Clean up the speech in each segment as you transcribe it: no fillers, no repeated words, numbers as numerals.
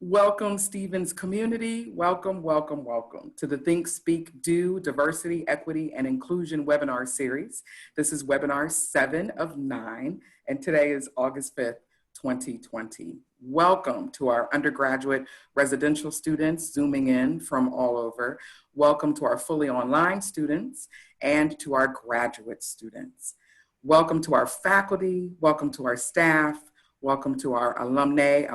Welcome, Stevens community. Welcome, welcome, welcome to the Think, Speak, Do Diversity, Equity, and Inclusion webinar series. This is webinar 7 of 9, and today is August 5th, 2020. Welcome to our undergraduate residential students Zooming in from all over. Welcome to our fully online students and to our graduate students. Welcome to our faculty. Welcome to our staff. Welcome to our alumni.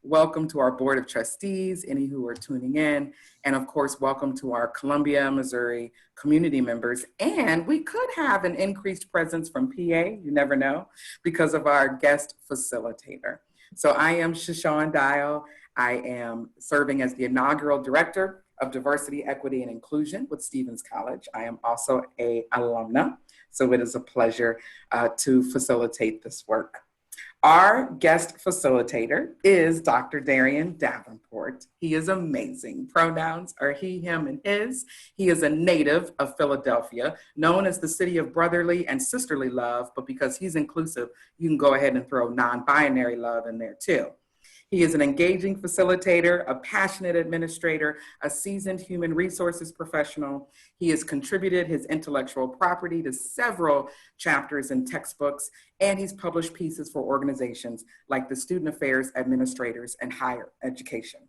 Welcome to our Board of Trustees, any who are tuning in. And of course, welcome to our Columbia, Missouri community members. And we could have an increased presence from PA, you never know, because of our guest facilitator. So I am Shaashawn Dial. I am serving as the inaugural Director of Diversity, Equity, and Inclusion with Stevens College. I am also an alumna. So it is a pleasure to facilitate this work. Our guest facilitator is Dr. Darrien Davenport. He is amazing. Pronouns are he, him, and his. He is a native of Philadelphia, known as the city of brotherly and sisterly love, but because he's inclusive, you can go ahead and throw non-binary love in there too. He is an engaging facilitator, a passionate administrator, a seasoned human resources professional. He has contributed his intellectual property to several chapters and textbooks, and he's published pieces for organizations like the Student Affairs Administrators and Higher Education.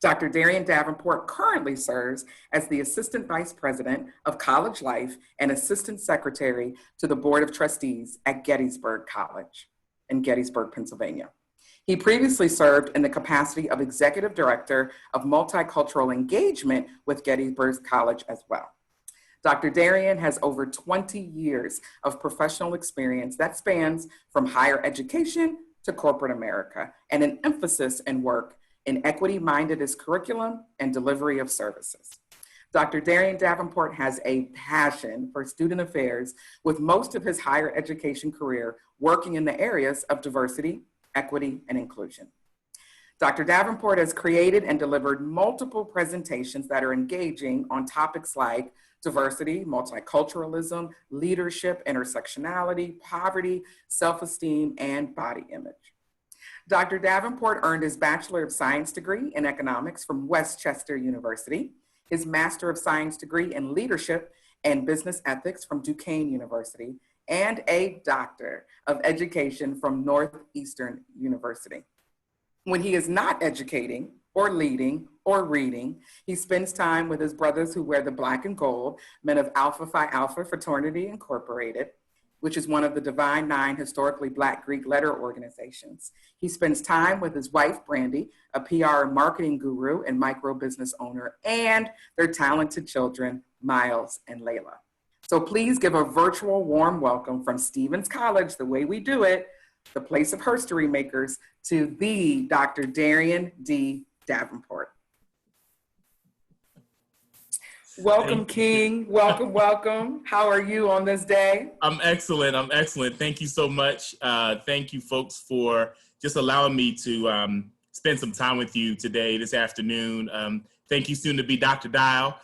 Dr. Darrien Davenport currently serves as the Assistant Vice President of College Life and Assistant Secretary to the Board of Trustees at Gettysburg College in Gettysburg, Pennsylvania. He previously served in the capacity of Executive Director of Multicultural Engagement with Gettysburg College as well. Dr. Darrien has over 20 years of professional experience that spans from higher education to corporate America, and an emphasis and work in equity-minded as curriculum and delivery of services. Dr. Darrien Davenport has a passion for student affairs, with most of his higher education career working in the areas of diversity, equity, and inclusion. Dr. Davenport has created and delivered multiple presentations that are engaging on topics like diversity, multiculturalism, leadership, intersectionality, poverty, self-esteem, and body image. Dr. Davenport earned his Bachelor of Science degree in economics from Westchester University, his Master of Science degree in leadership and business ethics from Duquesne University, and a Doctor of Education from Northeastern University. When he is not educating or leading or reading, he spends time with his brothers who wear the black and gold, men of Alpha Phi Alpha Fraternity Incorporated, which is one of the Divine Nine historically Black Greek letter organizations. He spends time with his wife, Brandy, a PR and marketing guru and micro business owner, and their talented children, Miles and Layla. So please give a virtual warm welcome from Stevens College, the way we do it, the place of history makers, to the Dr. Darrien D. Davenport. Welcome, King. Welcome, welcome. How are you on this day? I'm excellent. Thank you so much. Thank you, folks, for just allowing me to spend some time with you today, this afternoon. Thank you, soon to be Dr. Dial,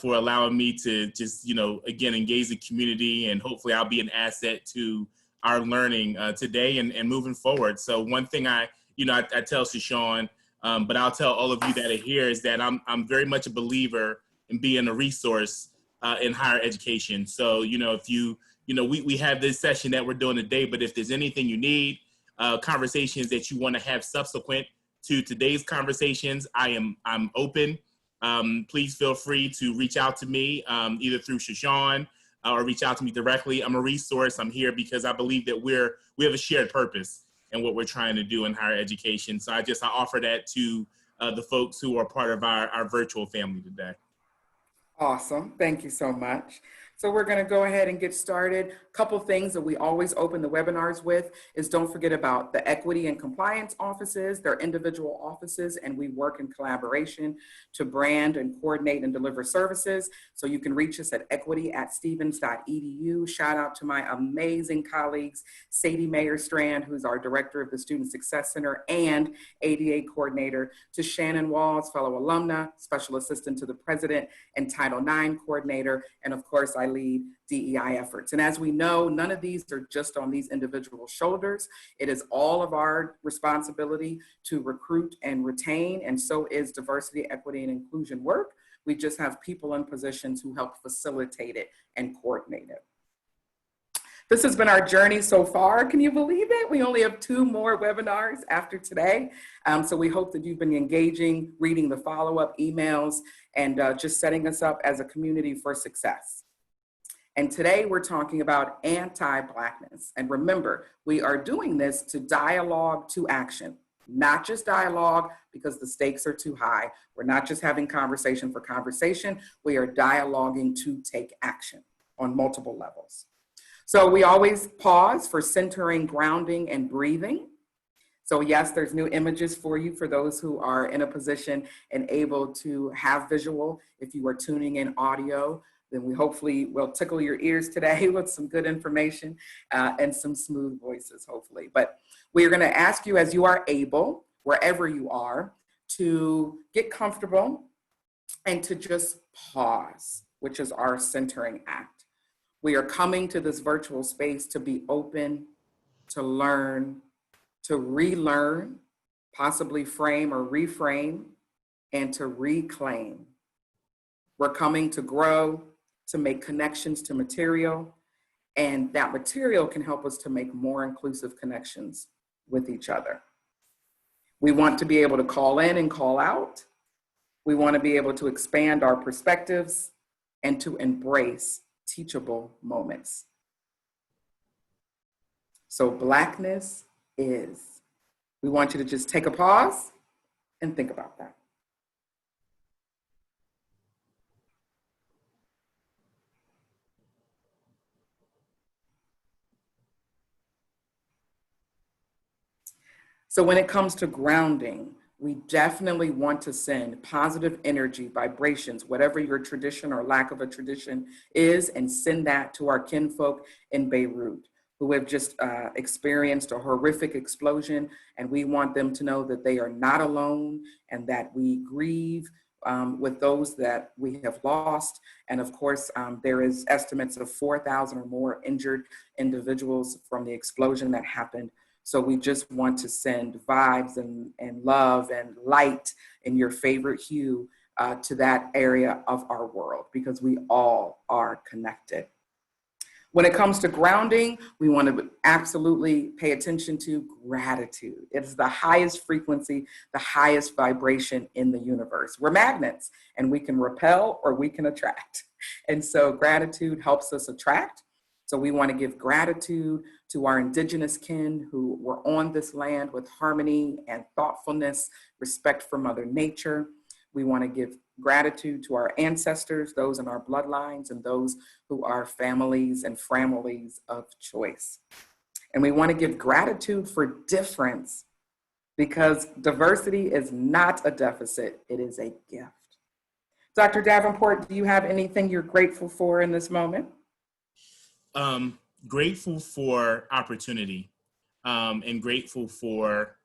for allowing me to just, again, engage the community, and hopefully I'll be an asset to our learning today and moving forward. So one thing I tell Shaashawn, but I'll tell all of you that are here, is that I'm very much a believer in being a resource in higher education. So, if we have this session that we're doing today, but if there's anything you need, conversations that you want to have subsequent to today's conversations, I'm open. Please feel free to reach out to me, either through Shaashawn or reach out to me directly. I'm a resource. I'm here because I believe that we have a shared purpose in what we're trying to do in higher education. So I offer that to the folks who are part of our virtual family today. Awesome. Thank you so much. So we're going to go ahead and get started. A couple things that we always open the webinars with is, don't forget about the equity and compliance offices. They're individual offices, and we work in collaboration to brand and coordinate and deliver services. So you can reach us at equity@stevens.edu. Shout out to my amazing colleagues, Sadie Mayer-Strand, who's our director of the Student Success Center and ADA coordinator, to Shannon Walls, fellow alumna, special assistant to the president and Title IX coordinator, and of course, I lead DEI efforts. And as we know, none of these are just on these individual shoulders. It is all of our responsibility to recruit and retain, and so is diversity, equity, and inclusion work. We just have people in positions who help facilitate it and coordinate it. This has been our journey so far. Can you believe it? We only have 2 more webinars after today. So we hope that you've been engaging, reading the follow-up emails, and just setting us up as a community for success. And today we're talking about anti-Blackness. And remember, we are doing this to dialogue to action, not just dialogue because the stakes are too high. We're not just having conversation for conversation. We are dialoguing to take action on multiple levels. So we always pause for centering, grounding, and breathing. So yes, there's new images for you for those who are in a position and able to have visual. If you are tuning in audio, then we hopefully will tickle your ears today with some good information and some smooth voices, hopefully. But we're gonna ask you, as you are able, wherever you are, to get comfortable and to just pause, which is our centering act. We are coming to this virtual space to be open, to learn, to relearn, possibly frame or reframe, and to reclaim. We're coming to grow, to make connections to material, and that material can help us to make more inclusive connections with each other. We want to be able to call in and call out. We want to be able to expand our perspectives and to embrace teachable moments. So Blackness is. We want you to just take a pause and think about that. So when it comes to grounding, we definitely want to send positive energy, vibrations, whatever your tradition or lack of a tradition is, and send that to our kinfolk in Beirut who have just experienced a horrific explosion. And we want them to know that they are not alone and that we grieve with those that we have lost. And of course, there is estimates of 4,000 or more injured individuals from the explosion that happened. So we just want to send vibes and love and light in your favorite hue to that area of our world, because we all are connected. When it comes to grounding, we want to absolutely pay attention to gratitude. It is the highest frequency, the highest vibration in the universe. We're magnets, and we can repel or we can attract. And so gratitude helps us attract. So we want to give gratitude to our indigenous kin who were on this land with harmony and thoughtfulness, respect for Mother Nature. We want to give gratitude to our ancestors, those in our bloodlines, and those who are families and families of choice. And we want to give gratitude for difference, because diversity is not a deficit, it is a gift. Dr. Davenport, do you have anything you're grateful for in this moment? Grateful for opportunity, and grateful for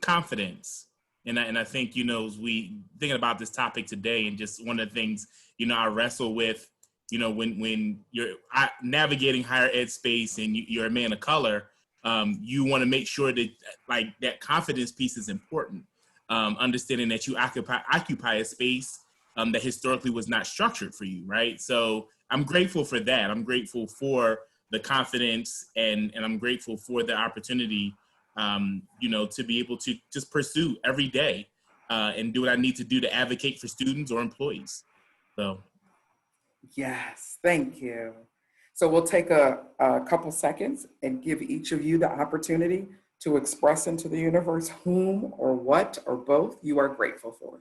confidence. And I think, as we thinking about this topic today, and just one of the things, I wrestle with, when you're navigating higher ed space and you're a man of color, you want to make sure that that confidence piece is important. Understanding that you occupy a space that historically was not structured for you, right? So I'm grateful for that. I'm grateful for the confidence, and I'm grateful for the opportunity, to be able to just pursue every day and do what I need to do to advocate for students or employees. So. Yes, thank you. So we'll take a couple seconds and give each of you the opportunity to express into the universe whom or what or both you are grateful for.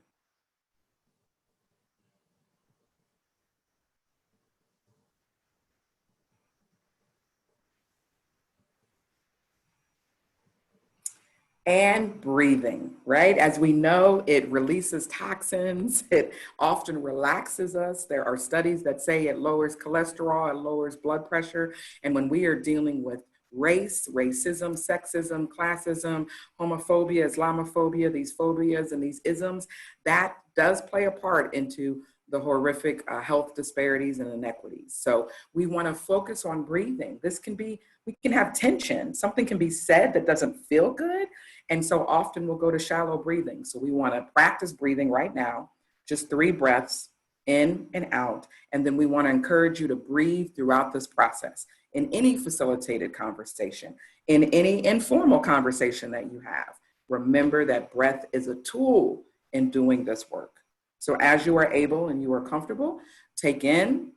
And breathing, right? As we know, it releases toxins. It often relaxes us. There are studies that say it lowers cholesterol, it lowers blood pressure. And when we are dealing with race, racism, sexism, classism, homophobia, Islamophobia, these phobias and these isms, that does play a part into the horrific health disparities and inequities. So we want to focus on breathing. We can have tension. Something can be said that doesn't feel good. And so often we'll go to shallow breathing. So we want to practice breathing right now, just 3 breaths in and out. And then we want to encourage you to breathe throughout this process in any facilitated conversation, in any informal conversation that you have. Remember that breath is a tool in doing this work. So as you are able and you are comfortable, take in,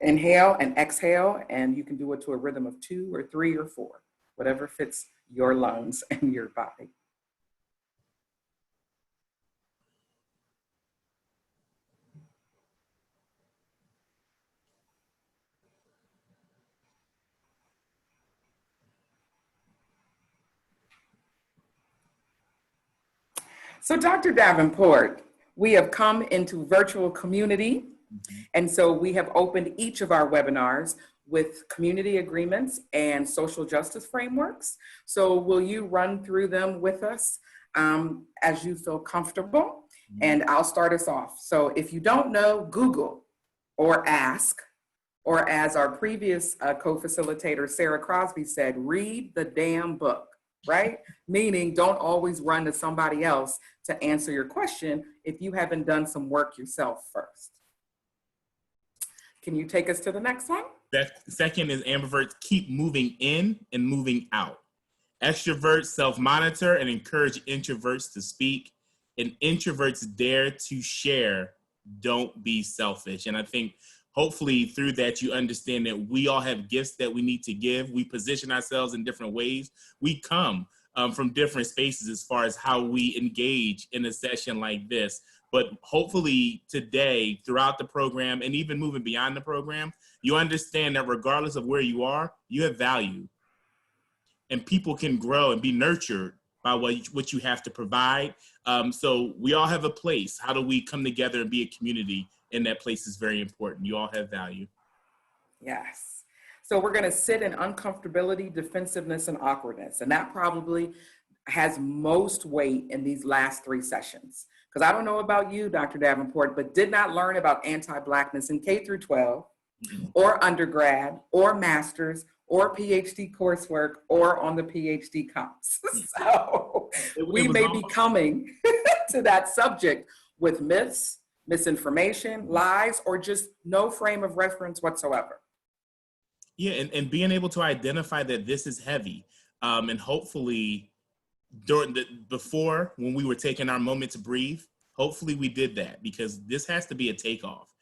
inhale and exhale, and you can do it to a rhythm of 2 or 3 or 4, whatever fits your lungs and your body. So Dr. Davenport, we have come into virtual community. And so we have opened each of our webinars with community agreements and social justice frameworks. So will you run through them with us as you feel comfortable? And I'll start us off. So if you don't know, Google or ask, or as our previous co-facilitator, Sarah Crosby said, read the damn book, right? Meaning don't always run to somebody else to answer your question if you haven't done some work yourself first. Can you take us to the next one? That second is ambiverts keep moving in and moving out. Extroverts self-monitor and encourage introverts to speak. And introverts dare to share. Don't be selfish. And I think hopefully through that you understand that we all have gifts that we need to give. We position ourselves in different ways. We come from different spaces as far as how we engage in a session like this. But hopefully today, throughout the program, and even moving beyond the program, you understand that regardless of where you are, you have value. And people can grow and be nurtured by what you have to provide. So we all have a place. How do we come together and be a community? And that place is very important. You all have value. Yes. So we're going to sit in uncomfortability, defensiveness, and awkwardness. And that probably has most weight in these last 3 sessions. Because I don't know about you, Dr. Davenport, but did not learn about anti-Blackness in K through 12 or undergrad or master's or PhD coursework or on the PhD comps. So we may be coming to that subject with myths, misinformation, lies, or just no frame of reference whatsoever. Yeah, and being able to identify that this is heavy, and hopefully before when we were taking our moment to breathe, hopefully we did that, because this has to be a takeoff.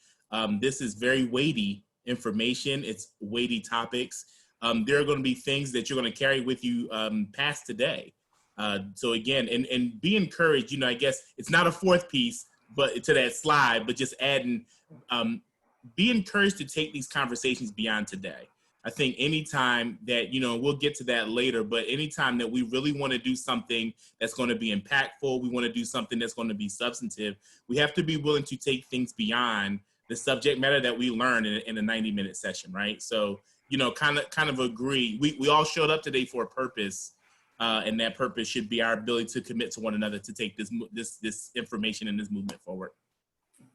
This is very weighty information. It's weighty topics. There are going to be things that you're going to carry with you past today. So again, and be encouraged. You know, I guess it's not a 4th piece, but to that slide, but just adding, be encouraged to take these conversations beyond today. I think anytime that, you know, we'll get to that later, but anytime that we really want to do something that's going to be impactful, we want to do something that's going to be substantive, we have to be willing to take things beyond the subject matter that we learn in a 90-minute session, right? So, you know, kind of agree. We all showed up today for a purpose, and that purpose should be our ability to commit to one another to take this information and this movement forward.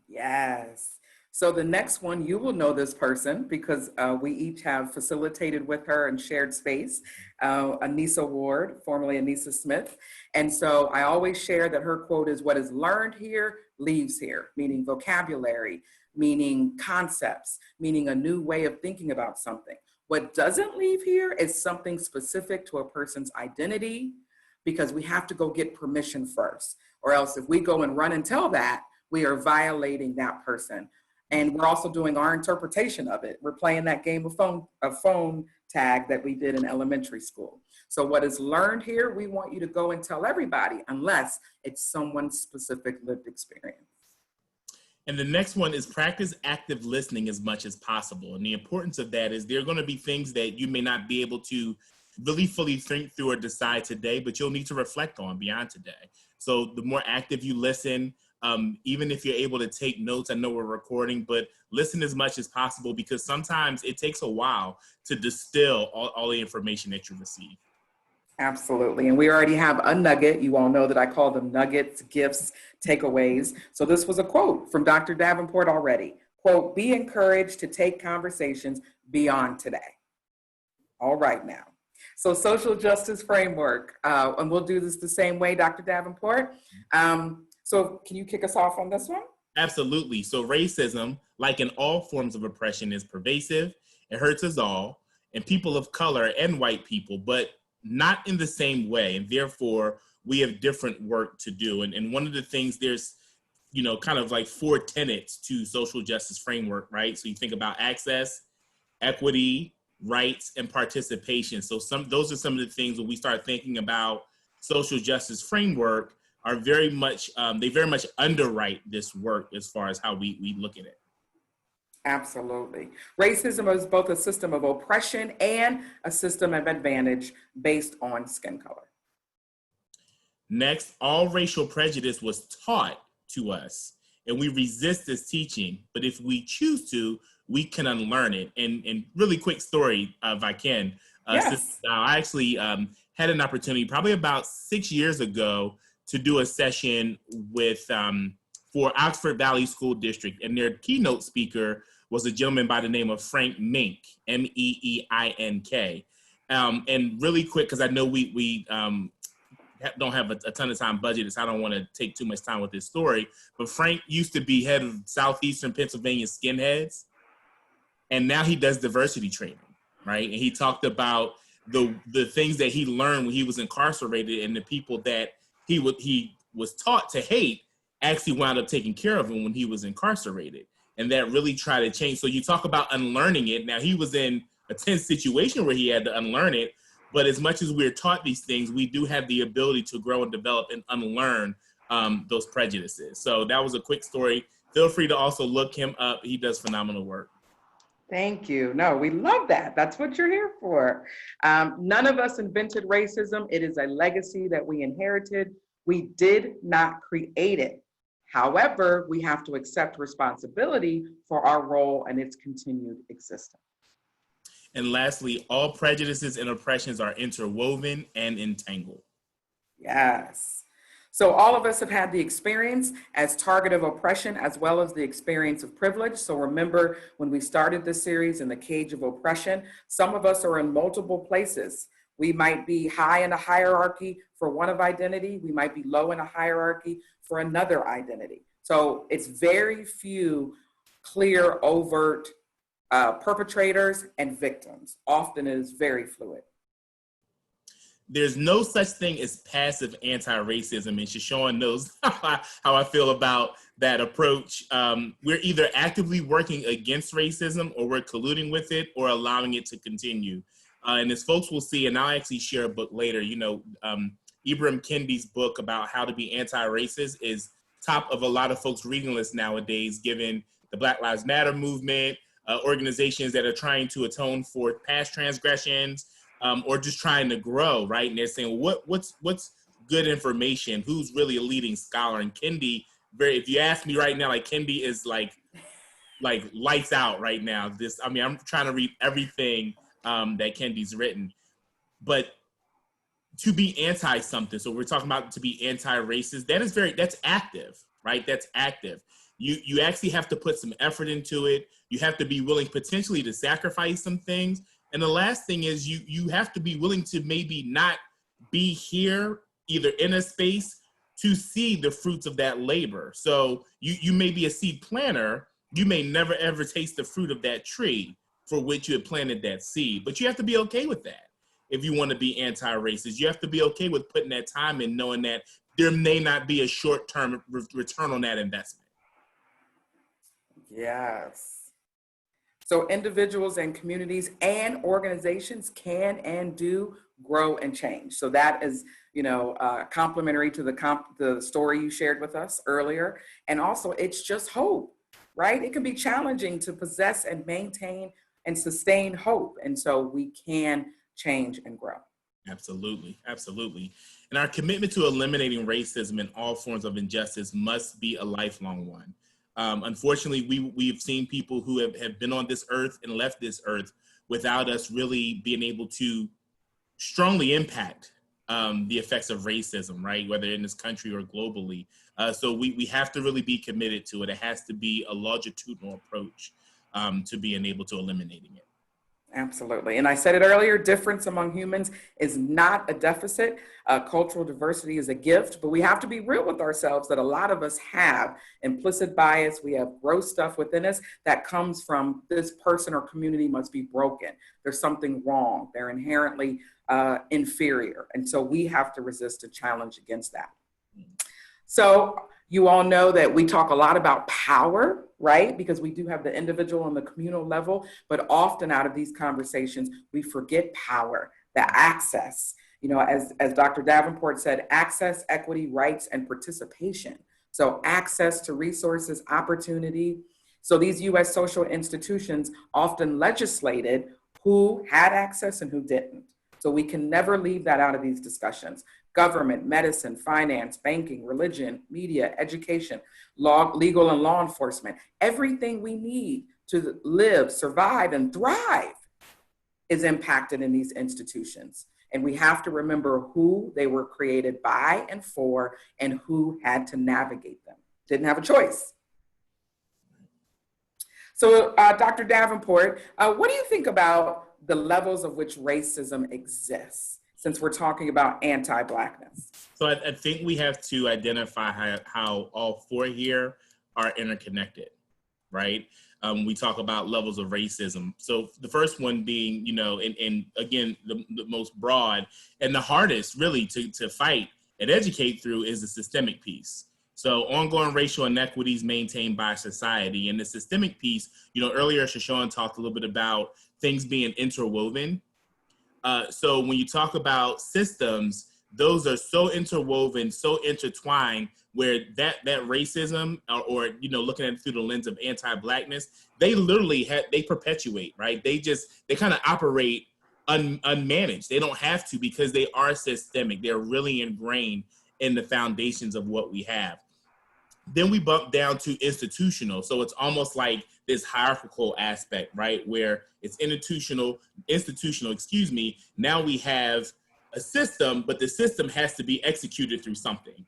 Yes. So the next one, you will know this person because we each have facilitated with her and shared space, Anissa Ward, formerly Anissa Smith. And so I always share that her quote is, "What is learned here leaves here," meaning vocabulary, meaning concepts, meaning a new way of thinking about something. What doesn't leave here is something specific to a person's identity, because we have to go get permission first, or else if we go and run and tell that, we are violating that person. And we're also doing our interpretation of it. We're playing that game of phone tag that we did in elementary school. So what is learned here, we want you to go and tell everybody, unless it's someone's specific lived experience. And the next one is practice active listening as much as possible. And the importance of that is there are going to be things that you may not be able to really fully think through or decide today, but you'll need to reflect on beyond today. So the more active you listen, even if you're able to take notes, I know we're recording, but listen as much as possible, because sometimes it takes a while to distill all the information that you receive. Absolutely. And we already have a nugget. You all know that I call them nuggets, gifts, takeaways. So this was a quote from Dr. Davenport already. Quote, be encouraged to take conversations beyond today. All right now. So social justice framework, and we'll do this the same way, Dr. Davenport. So can you kick us off on this one? Absolutely. So racism, like in all forms of oppression, is pervasive. It hurts us all, and people of color and white people, but not in the same way. And therefore, we have different work to do. And one of the things, there's, kind of like 4 tenets to social justice framework, right? So you think about access, equity, rights, and participation. So those are some of the things when we start thinking about social justice framework are very much, they very much underwrite this work as far as how we look at it. Absolutely. Racism is both a system of oppression and a system of advantage based on skin color. Next, all racial prejudice was taught to us, and we resist this teaching. But if we choose to, we can unlearn it. And really quick story, if I can. Yes. I actually had an opportunity probably about 6 years ago to do a session with for Oxford Valley School District, and their keynote speaker was a gentleman by the name of Frank Mink, Meeink. And really quick, because I know we don't have a ton of time budgeted, so I don't want to take too much time with this story. But Frank used to be head of Southeastern Pennsylvania Skinheads, and now he does diversity training, right? And he talked about the things that he learned when he was incarcerated, and the people that he was taught to hate actually wound up taking care of him when he was incarcerated. And that really tried to change. So you talk about unlearning it. Now, he was in a tense situation where he had to unlearn it. But as much as we're taught these things, we do have the ability to grow and develop and unlearn those prejudices. So that was a quick story. Feel free to also look him up. He does phenomenal work. Thank you. No, we love that. That's what you're here for. None of us invented racism. It is a legacy that we inherited. We did not create it. However, we have to accept responsibility for our role and its continued existence. And lastly, all prejudices and oppressions are interwoven and entangled. Yes. So all of us have had the experience as target of oppression as well as the experience of privilege. So remember when we started this series in the cage of oppression, some of us are in multiple places. We might be high in a hierarchy for one of identity. We might be low in a hierarchy for another identity. So it's very few clear, overt perpetrators and victims. Often it is very fluid. There's no such thing as passive anti-racism, and Shaashawn knows how I feel about that approach. We're either actively working against racism, or we're colluding with it, or allowing it to continue. And as folks will see, and I'll actually share a book later, Ibram Kendi's book about how to be anti-racist is top of a lot of folks' reading list nowadays, given the Black Lives Matter movement, organizations that are trying to atone for past transgressions, or just trying to grow, right? And they're saying, what's good information? Who's really a leading scholar? And Kendi, if you ask me right now, like Kendi is like lights out right now. I'm trying to read everything that Kendi's written, but to be anti something. So we're talking about to be anti-racist. That's active, right? That's active. You actually have to put some effort into it. You have to be willing potentially to sacrifice some things. And the last thing is you have to be willing to maybe not be here either in a space to see the fruits of that labor. So you may be a seed planter. You may never ever taste the fruit of that tree for which you had planted that seed, but you have to be okay with that. If you want to be anti-racist, you have to be okay with putting that time in, knowing that there may not be a short-term return on that investment. Yes. So individuals and communities and organizations can and do grow and change. So that is, complementary to the story you shared with us earlier. And also it's just hope, right? It can be challenging to possess and maintain and sustain hope. And so we can change and grow. Absolutely. Absolutely. And our commitment to eliminating racism and all forms of injustice must be a lifelong one. Unfortunately, we've seen people who have been on this earth and left this earth without us really being able to strongly impact the effects of racism, right? Whether in this country or globally. So we have to really be committed to it. It has to be a longitudinal approach to being able to eliminating it. Absolutely. And I said it earlier, difference among humans is not a deficit. Cultural diversity is a gift, but we have to be real with ourselves that a lot of us have implicit bias. We have gross stuff within us that comes from this person or community must be broken. There's something wrong. They're inherently inferior. And so we have to resist a challenge against that. So you all know that we talk a lot about power, right? Because we do have the individual and the communal level, but often out of these conversations, we forget power, the access. You know, as Dr. Davenport said, access, equity, rights, and participation. So access to resources, opportunity. So these US social institutions often legislated who had access and who didn't. So we can never leave that out of these discussions. Government, medicine, finance, banking, religion, media, education, law, legal and law enforcement, everything we need to live, survive, and thrive is impacted in these institutions. And we have to remember who they were created by and for, and who had to navigate them. Didn't have a choice. So Dr. Davenport, what do you think about the levels of which racism exists, since we're talking about anti-Blackness? So I think we have to identify how all four here are interconnected, right? We talk about levels of racism. So the first one being, you know, and again, the most broad and the hardest really to fight and educate through is the systemic piece. So ongoing racial inequities maintained by society. And the systemic piece, you know, earlier Shaashawn talked a little bit about things being interwoven. So when you talk about systems, those are so interwoven, so intertwined, where that racism or you know, looking at it through the lens of anti-Blackness, they literally they perpetuate, right? They kind of operate unmanaged. They don't have to because they are systemic. They're really ingrained in the foundations of what we have. Then we bump down to institutional. So it's almost like this hierarchical aspect, right? Where it's institutional, excuse me. Now we have a system, but the system has to be executed through something.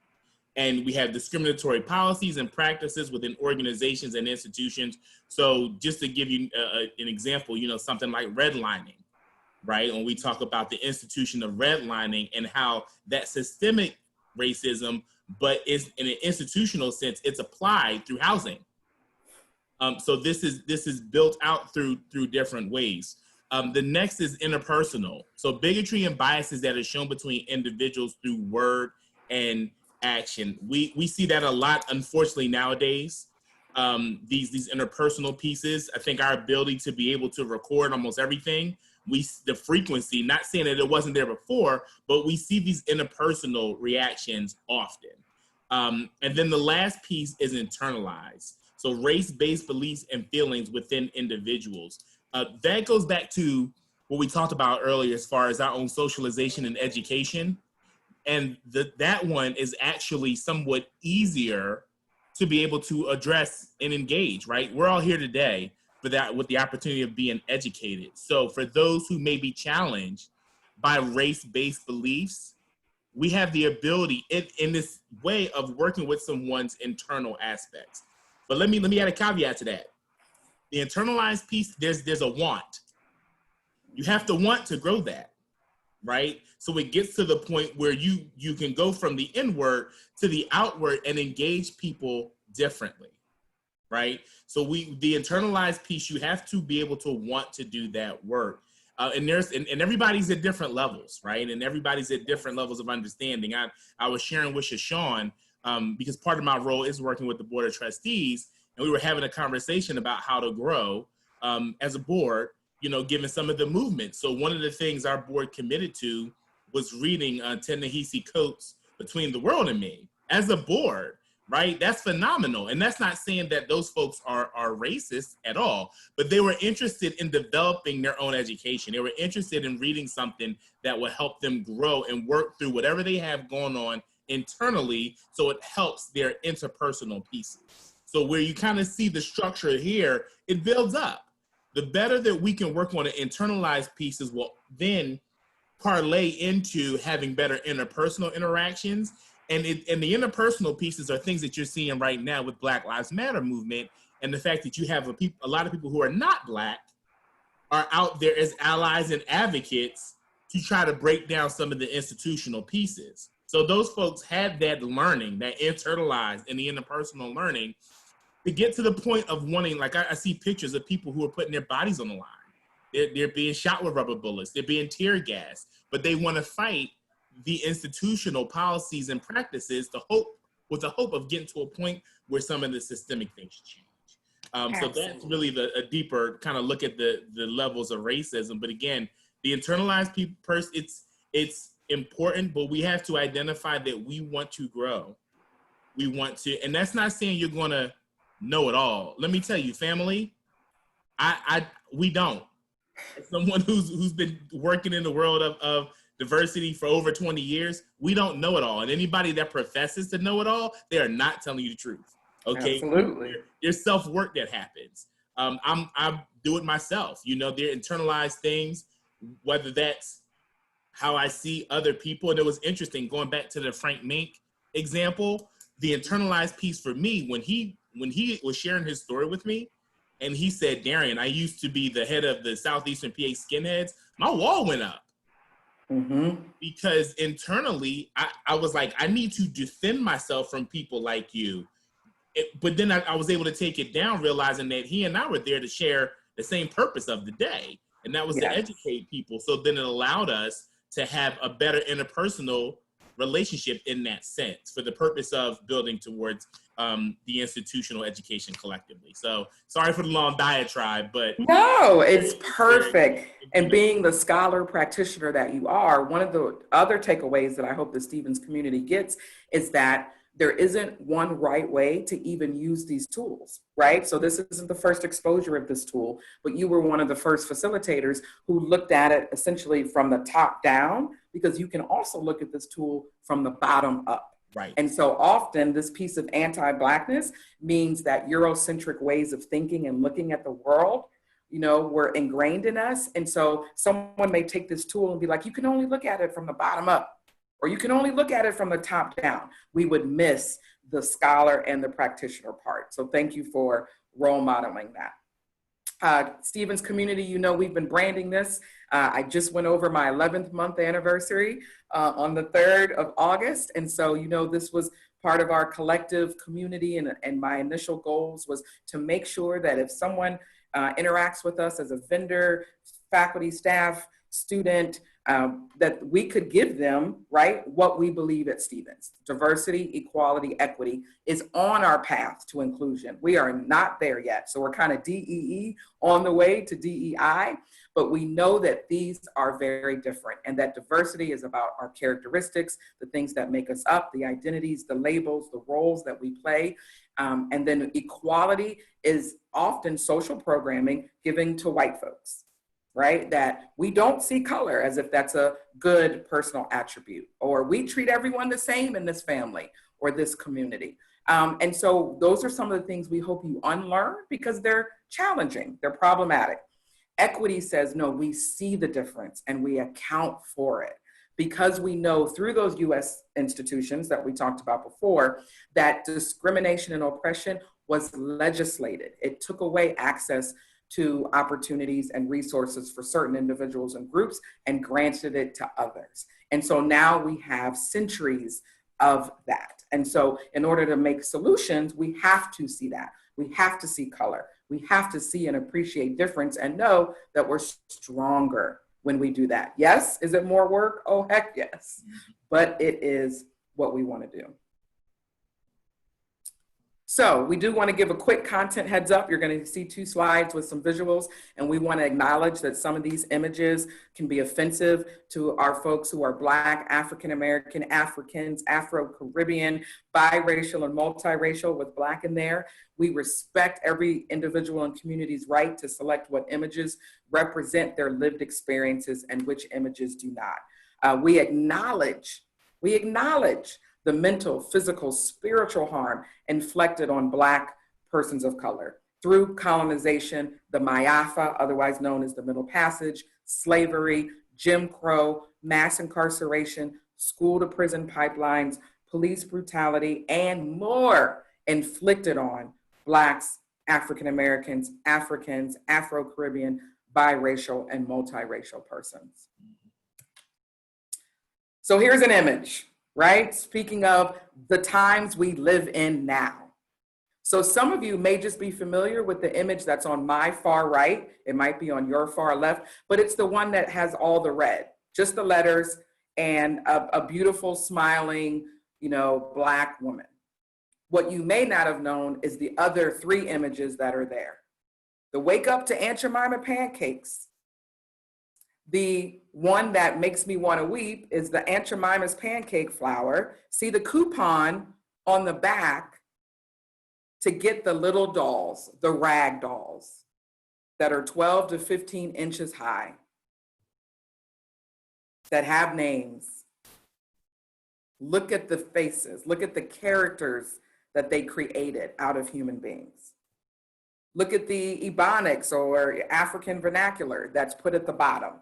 And we have discriminatory policies and practices within organizations and institutions. So just to give you an example, you know, something like redlining, right? When we talk about the institution of redlining and how that systemic racism, but is in an institutional sense, it's applied through housing. So this is built out through different ways. The next is interpersonal. So bigotry and biases that are shown between individuals through word and action. We see that a lot, unfortunately, nowadays. These interpersonal pieces. I think our ability to be able to record almost everything, the frequency, not saying that it wasn't there before, but we see these interpersonal reactions often. And then the last piece is internalized. So race-based beliefs and feelings within individuals. That goes back to what we talked about earlier as far as our own socialization and education. And that one is actually somewhat easier to be able to address and engage, right? We're all here today for that, with the opportunity of being educated. So for those who may be challenged by race-based beliefs, we have the ability in this way of working with someone's internal aspects. But let me add a caveat to that. The internalized piece, there's a want. You have to want to grow that, right? So it gets to the point where you can go from the inward to the outward and engage people differently, right? So the internalized piece, you have to be able to want to do that work. And everybody's at different levels, right? And everybody's at different levels of understanding. I was sharing with Shaashawn, because part of my role is working with the Board of Trustees, and we were having a conversation about how to grow as a board, you know, given some of the movements. So one of the things our board committed to was reading Ta-Nehisi Coates' Between the World and Me as a board, right? That's phenomenal. And that's not saying that those folks are racist at all, but they were interested in developing their own education. They were interested in reading something that would help them grow and work through whatever they have going on internally, so it helps their interpersonal pieces. So where you kind of see the structure here, it builds up. The better that we can work on the internalized pieces will then parlay into having better interpersonal interactions. And the interpersonal pieces are things that you're seeing right now with Black Lives Matter movement, and the fact that you have a lot of people who are not Black are out there as allies and advocates to try to break down some of the institutional pieces. So those folks had that learning, that internalized in the interpersonal learning, to get to the point of wanting, like I see pictures of people who are putting their bodies on the line. They're being shot with rubber bullets. They're being tear gassed, but they want to fight the institutional policies and practices with the hope of getting to a point where some of the systemic things change. So that's really a deeper kind of look at the levels of racism. But again, the internalized it's important, but we have to identify that we want to grow. We want to, and that's not saying you're going to know it all. Let me tell you, family, we don't. As someone who's been working in the world of diversity for over 20 years, we don't know it all. And anybody that professes to know it all, they are not telling you the truth. Okay. Absolutely. There's self-work that happens. I do it myself. You know, they're internalized things, whether that's how I see other people. And it was interesting going back to the Frank Mink example, the internalized piece for me, when he was sharing his story with me, and he said, Darrien, I used to be the head of the Southeastern PA Skinheads, my wall went up. Mm-hmm. Because internally, I was like, I need to defend myself from people like you. But then I was able to take it down, realizing that he and I were there to share the same purpose of the day. And that was to educate people. So then it allowed us to have a better interpersonal relationship in that sense for the purpose of building towards the institutional education collectively. So sorry for the long diatribe, but no, it's perfect. And being the scholar practitioner that you are, one of the other takeaways that I hope the Stevens community gets is that there isn't one right way to even use these tools, right? So this isn't the first exposure of this tool, but you were one of the first facilitators who looked at it essentially from the top down, because you can also look at this tool from the bottom up. Right. And so often this piece of anti-Blackness means that Eurocentric ways of thinking and looking at the world, you know, were ingrained in us. And so someone may take this tool and be like, you can only look at it from the bottom up, or you can only look at it from the top down. We would miss the scholar and the practitioner part. So thank you for role modeling that. Stevens community, you know, we've been branding this. I just went over my 11th month anniversary on the 3rd of August. And so, you know, this was part of our collective community, and my initial goals was to make sure that if someone interacts with us as a vendor, faculty, staff, student, that we could give them, right, what we believe at Stevens. Diversity, equality, equity is on our path to inclusion. We are not there yet. So we're kind of DEE on the way to DEI, but we know that these are very different, and that diversity is about our characteristics, the things that make us up, the identities, the labels, the roles that we play. And then equality is often social programming given to white folks, right? That we don't see color as if that's a good personal attribute, or we treat everyone the same in this family or this community. And so those are some of the things we hope you unlearn, because they're challenging, they're problematic. Equity says, no, we see the difference and we account for it, because we know through those US institutions that we talked about before, that discrimination and oppression was legislated. It took away access to opportunities and resources for certain individuals and groups and granted it to others. And so now we have centuries of that. And so in order to make solutions, we have to see that. We have to see color. We have to see and appreciate difference and know that we're stronger when we do that. Yes, is it more work? Oh, heck yes. But it is what we want to do. So we do want to give a quick content heads up. You're going to see 2 slides with some visuals, and we want to acknowledge that some of these images can be offensive to our folks who are Black, African-American, Africans, Afro-Caribbean, biracial, and multiracial with Black in there. We respect every individual and community's right to select what images represent their lived experiences and which images do not. We acknowledge the mental, physical, spiritual harm inflicted on Black persons of color through colonization, the Mayafa, otherwise known as the Middle Passage, slavery, Jim Crow, mass incarceration, school to prison pipelines, police brutality, and more inflicted on Blacks, African Americans, Africans, Afro-Caribbean, biracial, and multiracial persons. So here's an image, right? Speaking of the times we live in now. So some of you may just be familiar with the image that's on my far right. It might be on your far left, but it's the one that has all the red, just the letters and a beautiful smiling, Black woman. What you may not have known is the other 3 images that are there. The Wake Up to Aunt Jemima pancakes. The one that makes me want to weep is the Aunt Jemima's pancake flour. See the coupon on the back to get the little dolls, the rag dolls that are 12 to 15 inches high, that have names. Look at the faces, look at the characters that they created out of human beings. Look at the Ebonics or African vernacular that's put at the bottom.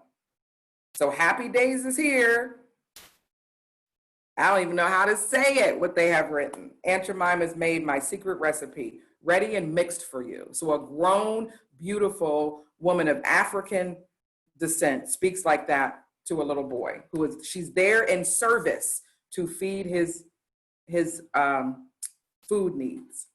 So Happy Days is here. I don't even know how to say it, what they have written. Aunt Jemima's made my secret recipe, ready and mixed for you. So a grown, beautiful woman of African descent speaks like that to a little boy she's there in service to feed his food needs.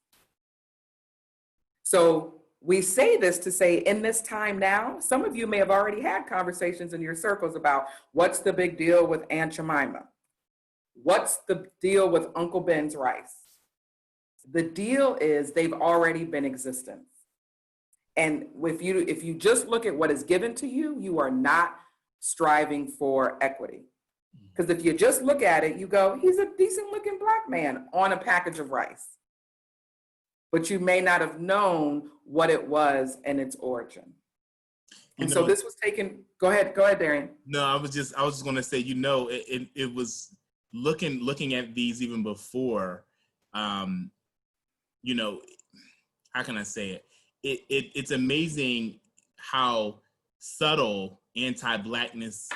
So we say this to say in this time now, some of you may have already had conversations in your circles about what's the big deal with Aunt Jemima? What's the deal with Uncle Ben's rice? The deal is they've already been existent. And if you just look at what is given to you, you are not striving for equity. Because if you just look at it, you go, he's a decent looking Black man on a package of rice. But you may not have known what it was and its origin. And so this was taken, go ahead, Darrien. No, I was just going to say, it was looking at these even before, how can I say it? It's amazing how subtle anti-Blackness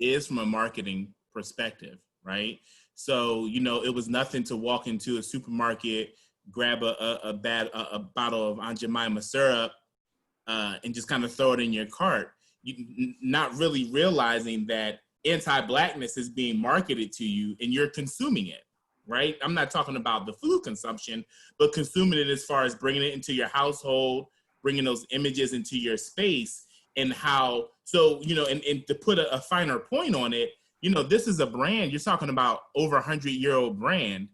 is from a marketing perspective, right? So, it was nothing to walk into a supermarket, grab a bottle of Aunt Jemima syrup and just kind of throw it in your cart, not really realizing that anti-Blackness is being marketed to you and you're consuming it, right? I'm not talking about the food consumption, but consuming it as far as bringing it into your household, bringing those images into your space, and how, so, and to put a finer point on it, this is a brand, you're talking about over 100-year-old brand,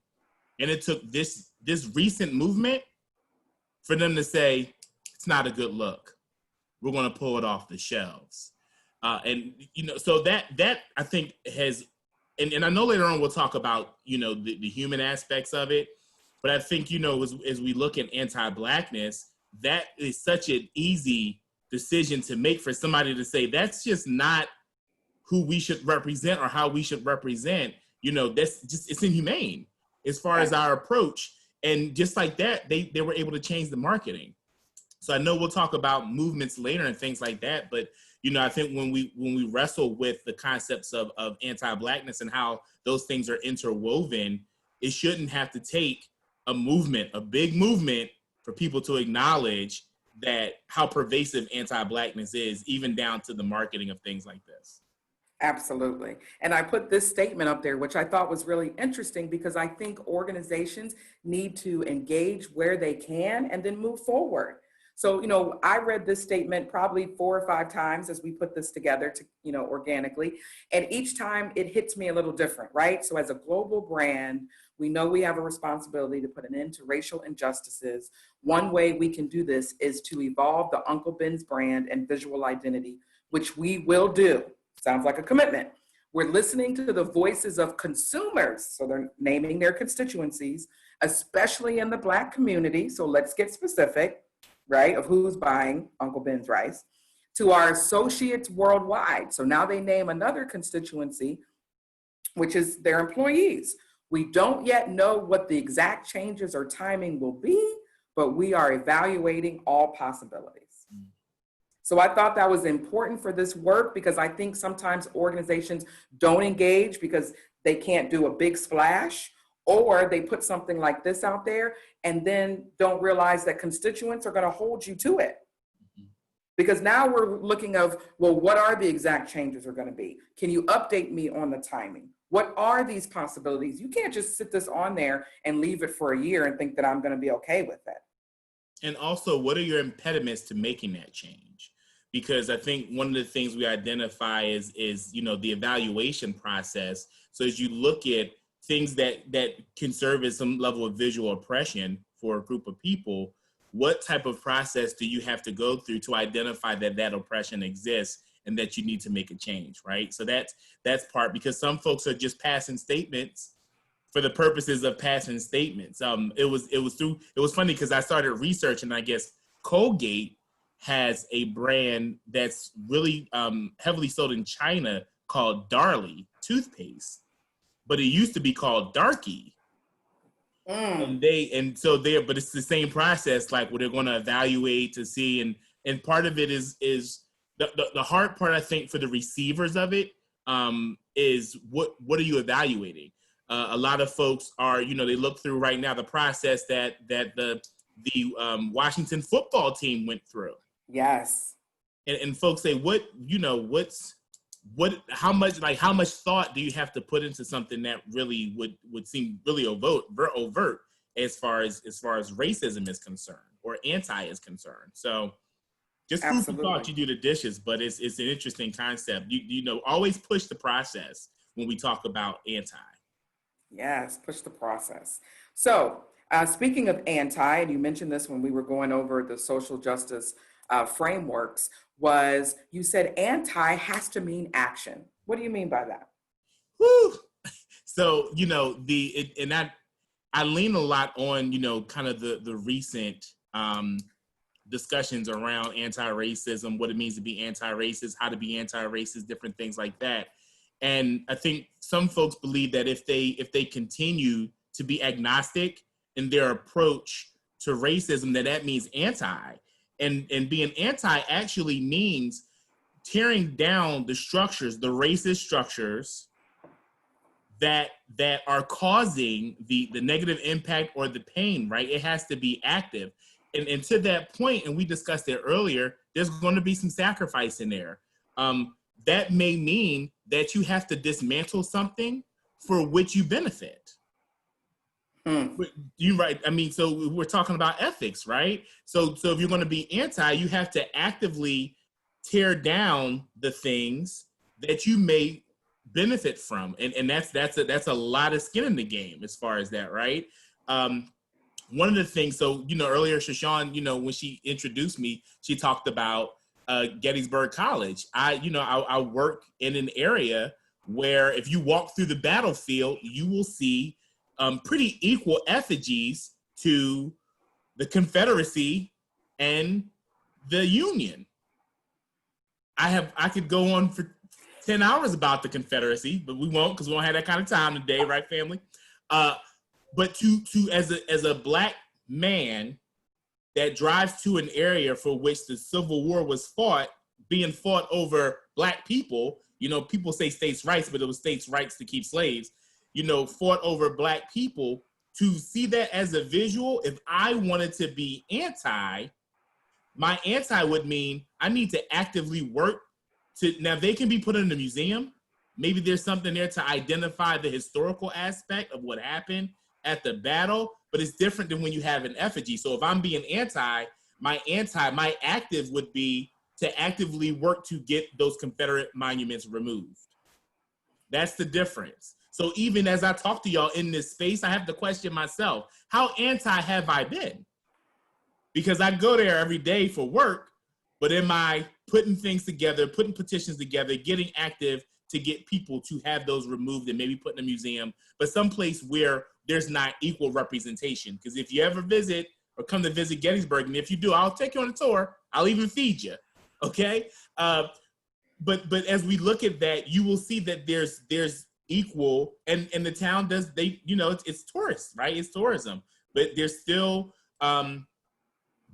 and it took this recent movement for them to say, it's not a good look. We're going to pull it off the shelves. So that I think has, and I know later on we'll talk about, the human aspects of it, but I think, as we look at anti-Blackness, that is such an easy decision to make for somebody to say, that's just not who we should represent or how we should represent, that's just, it's inhumane as far as our approach. And just like that, they were able to change the marketing. So I know we'll talk about movements later and things like that, but I think when we wrestle with the concepts of anti-Blackness and how those things are interwoven, it shouldn't have to take a movement, a big movement, for people to acknowledge that how pervasive anti-Blackness is, even down to the marketing of things like this. Absolutely. And I put this statement up there, which I thought was really interesting because I think organizations need to engage where they can and then move forward. So, I read this statement probably 4 or 5 times as we put this together to, organically. And each time it hits me a little different, right? So as a global brand, we know we have a responsibility to put an end to racial injustices. One way we can do this is to evolve the Uncle Ben's brand and visual identity, which we will do. Sounds like a commitment. We're listening to the voices of consumers. So they're naming their constituencies, especially in the Black community. So let's get specific, right, of who's buying Uncle Ben's rice, to our associates worldwide. So now they name another constituency, which is their employees. We don't yet know what the exact changes or timing will be, but we are evaluating all possibilities. So I thought that was important for this work because I think sometimes organizations don't engage because they can't do a big splash, or they put something like this out there and then don't realize that constituents are going to hold you to it. Because now we're looking of, well, what are the exact changes are going to be? Can you update me on the timing? What are these possibilities? You can't just sit this on there and leave it for a year and think that I'm going to be okay with it. And also, what are your impediments to making that change? Because I think one of the things we identify is the evaluation process. So as you look at things that can serve as some level of visual oppression for a group of people, what type of process do you have to go through to identify that oppression exists and that you need to make a change, right? So that's part, because some folks are just passing statements for the purposes of passing statements. It was funny because I started researching. I guess Colgate has a brand that's really heavily sold in China called Darlie toothpaste, but it used to be called Darkie. But it's the same process, like where they're going to evaluate to see, and part of it is the hard part, I think, for the receivers of it, is what are you evaluating? A lot of folks are, they look through right now the process that the Washington football team went through. Yes. And folks say, how much thought do you have to put into something that really would seem really overt as far as racism is concerned or anti is concerned. So just food for thought, you do the dishes, but it's an interesting concept. Always push the process when we talk about anti. Yes, push the process. So speaking of anti, and you mentioned this when we were going over the social justice frameworks, was you said anti has to mean action. What do you mean by that? Woo! So, I lean a lot on, kind of the recent discussions around anti-racism, what it means to be anti-racist, how to be anti-racist, different things like that. And I think some folks believe that if they continue to be agnostic in their approach to racism, that means anti. And being anti actually means tearing down the structures, the racist structures that are causing the negative impact or the pain, right? It has to be active. And to that point, and we discussed it earlier, there's going to be some sacrifice in there. That may mean that you have to dismantle something for which you benefit. You're right. I mean, so we're talking about ethics, right? So if you're going to be anti, you have to actively tear down the things that you may benefit from, and that's a lot of skin in the game as far as that, right? One of the things, so earlier, Shaashawn, when she introduced me, she talked about Gettysburg College. I work in an area where if you walk through the battlefield, you will see pretty equal effigies to the Confederacy and the Union. I could go on for 10 hours about the Confederacy, but we won't because we don't have that kind of time today, right, family? But as a Black man that drives to an area for which the Civil War was being fought over Black people, people say states' rights, but it was states' rights to keep slaves, fought over Black people, to see that as a visual, if I wanted to be anti, my anti would mean I need to actively work now they can be put in the museum. Maybe there's something there to identify the historical aspect of what happened at the battle, but it's different than when you have an effigy. So if I'm being anti, my active would be to actively work to get those Confederate monuments removed. That's the difference. So even as I talk to y'all in this space, I have to question myself, how anti have I been? Because I go there every day for work, but am I putting things together, putting petitions together, getting active to get people to have those removed and maybe put in a museum, but someplace where there's not equal representation? Because if you ever visit or come to visit Gettysburg, and if you do, I'll take you on a tour. I'll even feed you, okay? But as we look at that, you will see that there's equal, and the town it's tourists, right? It's tourism, but there's still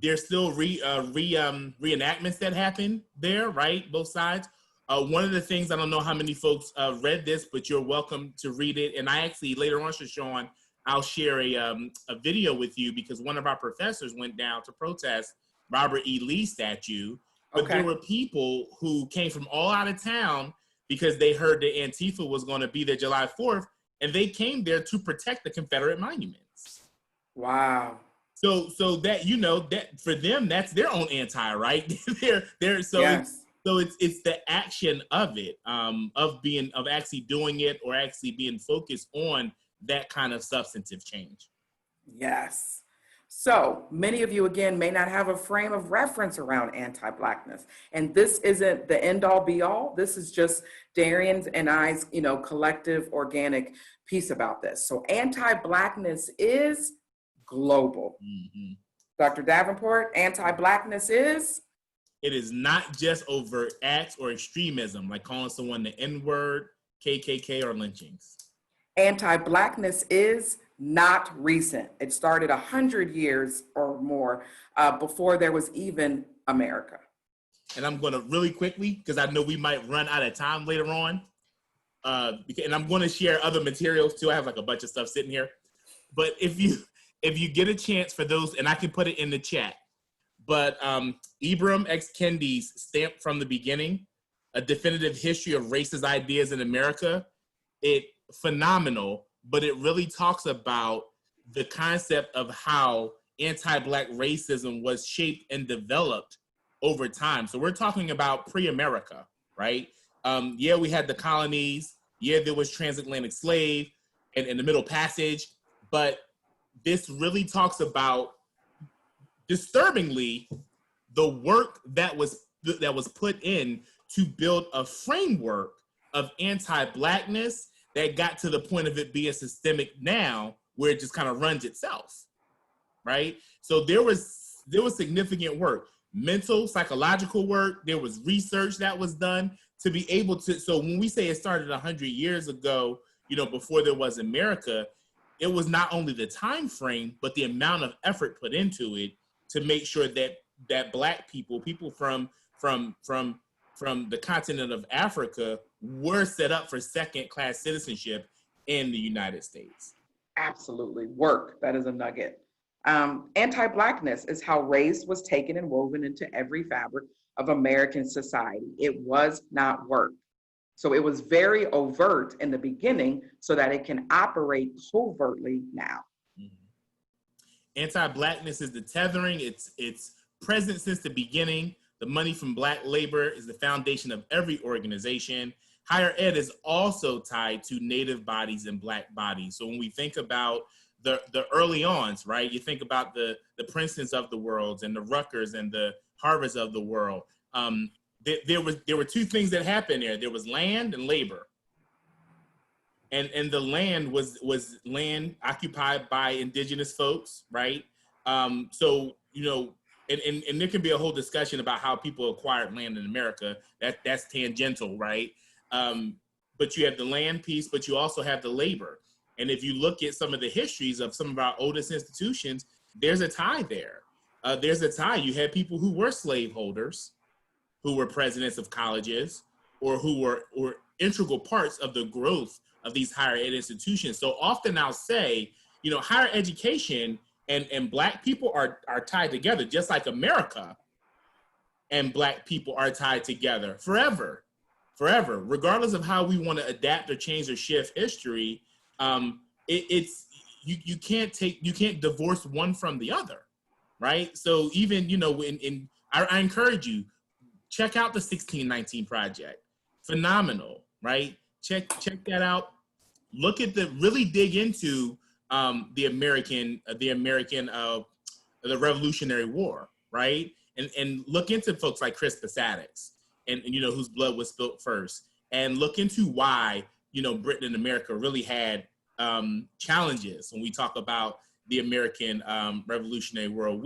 There's still reenactments that happen there, right? Both sides. One of the things, I don't know how many folks read this, but you're welcome to read it. And I actually, later on, Shaashawn, I'll share a video with you because one of our professors went down to protest Robert E. Lee statue. But there were people who came from all out of town because they heard that Antifa was going to be there July 4th, and they came there to protect the Confederate monuments. Wow. So that, you know, that for them, that's their own anti, right? they're so yes. So it's the action of it, of actually doing it or actually being focused on that kind of substantive change. Yes. So many of you, again, may not have a frame of reference around anti-Blackness. And this isn't the end all be all. This is just Darrien's and I's, you know, collective organic piece about this. So anti-Blackness is global. Mm-hmm. Dr. Davenport, anti-Blackness is? It is not just overt acts or extremism, like calling someone the N-word, KKK, or lynchings. Anti-Blackness is not recent. It started 100 years or more before there was even America. And I'm going to really quickly, because I know we might run out of time later on, and I'm going to share other materials too. I have like a bunch of stuff sitting here. But if you get a chance for those, and I can put it in the chat, but Ibram X. Kendi's Stamped from the Beginning, A Definitive History of Racist Ideas in America, phenomenal, but it really talks about the concept of how anti-Black racism was shaped and developed over time. So we're talking about pre-America, right? Yeah, we had the colonies. Yeah, there was transatlantic slave and the Middle Passage, but this really talks about, disturbingly, the work that was put in to build a framework of anti-Blackness that got to the point of it being systemic now, where it just kind of runs itself, right? So there was significant work, mental, psychological work. There was research that was done to be able to. So when we say it started 100 years ago, you know, before there was America, it was not only the time frame, but the amount of effort put into it to make sure that Black people from the continent of Africa were set up for second-class citizenship in the United States. Absolutely. Work. That is a nugget. Anti-Blackness is how race was taken and woven into every fabric of American society. It was not work. So it was very overt in the beginning so that it can operate covertly now. Mm-hmm. Anti-Blackness is the tethering. It's present since the beginning. The money from Black labor is the foundation of every organization. Higher ed is also tied to Native bodies and Black bodies. So when we think about the early ons, right, you think about the Princetons of the world and the Rutgers and the Harvards of the world. There were two things that happened there. There was land and labor. And the land was land occupied by indigenous folks, right? So, you know, and there can be a whole discussion about how people acquired land in America. That's tangential, right? But you have the land piece, but you also have the labor. And if you look at some of the histories of some of our oldest institutions, there's a tie there. There's a tie. You had people who were slaveholders, who were presidents of colleges, or who were integral parts of the growth of these higher ed institutions. So often I'll say, you know, higher education and Black people are tied together, just like America and Black people are tied together forever, regardless of how we want to adapt or change or shift history. You can't divorce one from the other, right? So even, you know, I encourage you, check out the 1619 Project. Phenomenal, right? Check that out. Really dig into the Revolutionary War, right? And look into folks like Crispus Attucks and you know, whose blood was spilt first, and look into why, you know, Britain and America really had challenges when we talk about the American Revolutionary War.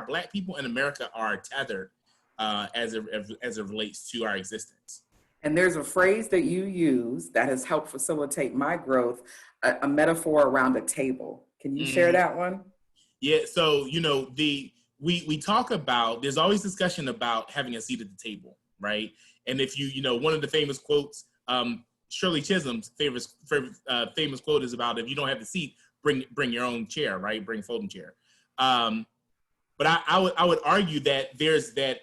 Black people in America are tethered as it relates to our existence. And there's a phrase that you use that has helped facilitate my growth, a metaphor around a table. Can you share that one? Yeah, so, you know, we talk about, there's always discussion about having a seat at the table, right? And if one of the famous quotes, Shirley Chisholm's famous quote is about, if you don't have the seat, bring your own chair, right? Bring folding chair. But I would argue that there's that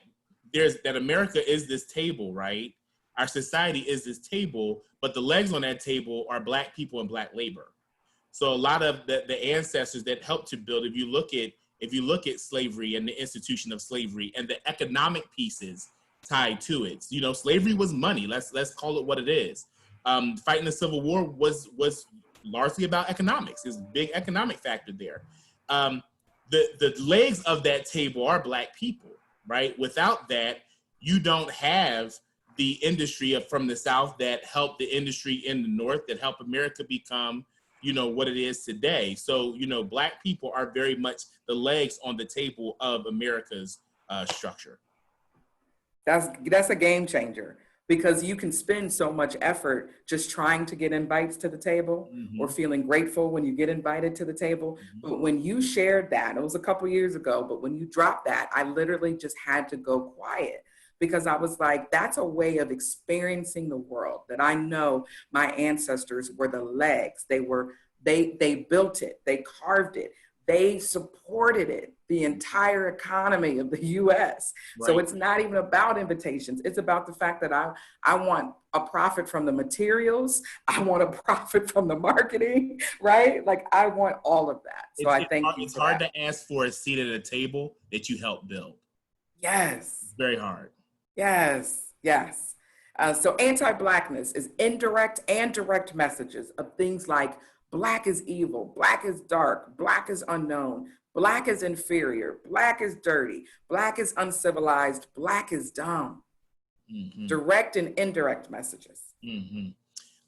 America is this table, right? Our society is this table, but the legs on that table are Black people and Black labor. So a lot of the ancestors that helped to build, if you look at slavery and the institution of slavery and the economic pieces tied to it, slavery was money. Let's call it what it is. Fighting the Civil War was largely about economics. There's a big economic factor there. The legs of that table are Black people, right? Without that, you don't have the industry from the South that helped the industry in the North, that helped America become, what it is today. So, Black people are very much the legs on the table of America's structure. That's a game changer, because you can spend so much effort just trying to get invites to the table, mm-hmm. or feeling grateful when you get invited to the table. Mm-hmm. But when you shared that, it was a couple years ago, but when you dropped that, I literally just had to go quiet, because I was like, that's a way of experiencing the world that I know my ancestors were the legs. They built it, they carved it, they supported it, the entire economy of the US. Right. So it's not even about invitations. It's about the fact that I want a profit from the materials. I want a profit from the marketing, right? Like, I want all of that. So I thank you. It's hard to ask for a seat at a table that you helped build. Yes. It's very hard. Yes, yes. So anti-Blackness is indirect and direct messages of things like Black is evil, Black is dark, Black is unknown, Black is inferior, Black is dirty, Black is uncivilized, Black is dumb. Mm-hmm. Direct and indirect messages. Mm-hmm.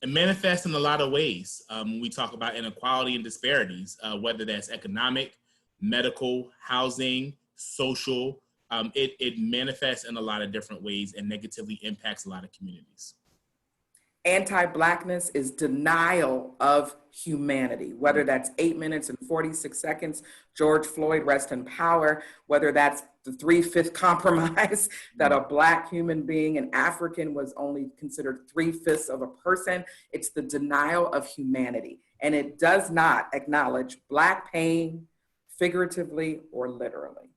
It manifests in a lot of ways when we talk about inequality and disparities, whether that's economic, medical, housing, social. It manifests in a lot of different ways and negatively impacts a lot of communities. Anti-Blackness is denial of humanity, whether that's 8 minutes and 46 seconds, George Floyd, rest in power, whether that's the 3/5 compromise, that a Black human being, an African, was only considered 3/5 of a person. It's the denial of humanity. And it does not acknowledge Black pain, figuratively or literally.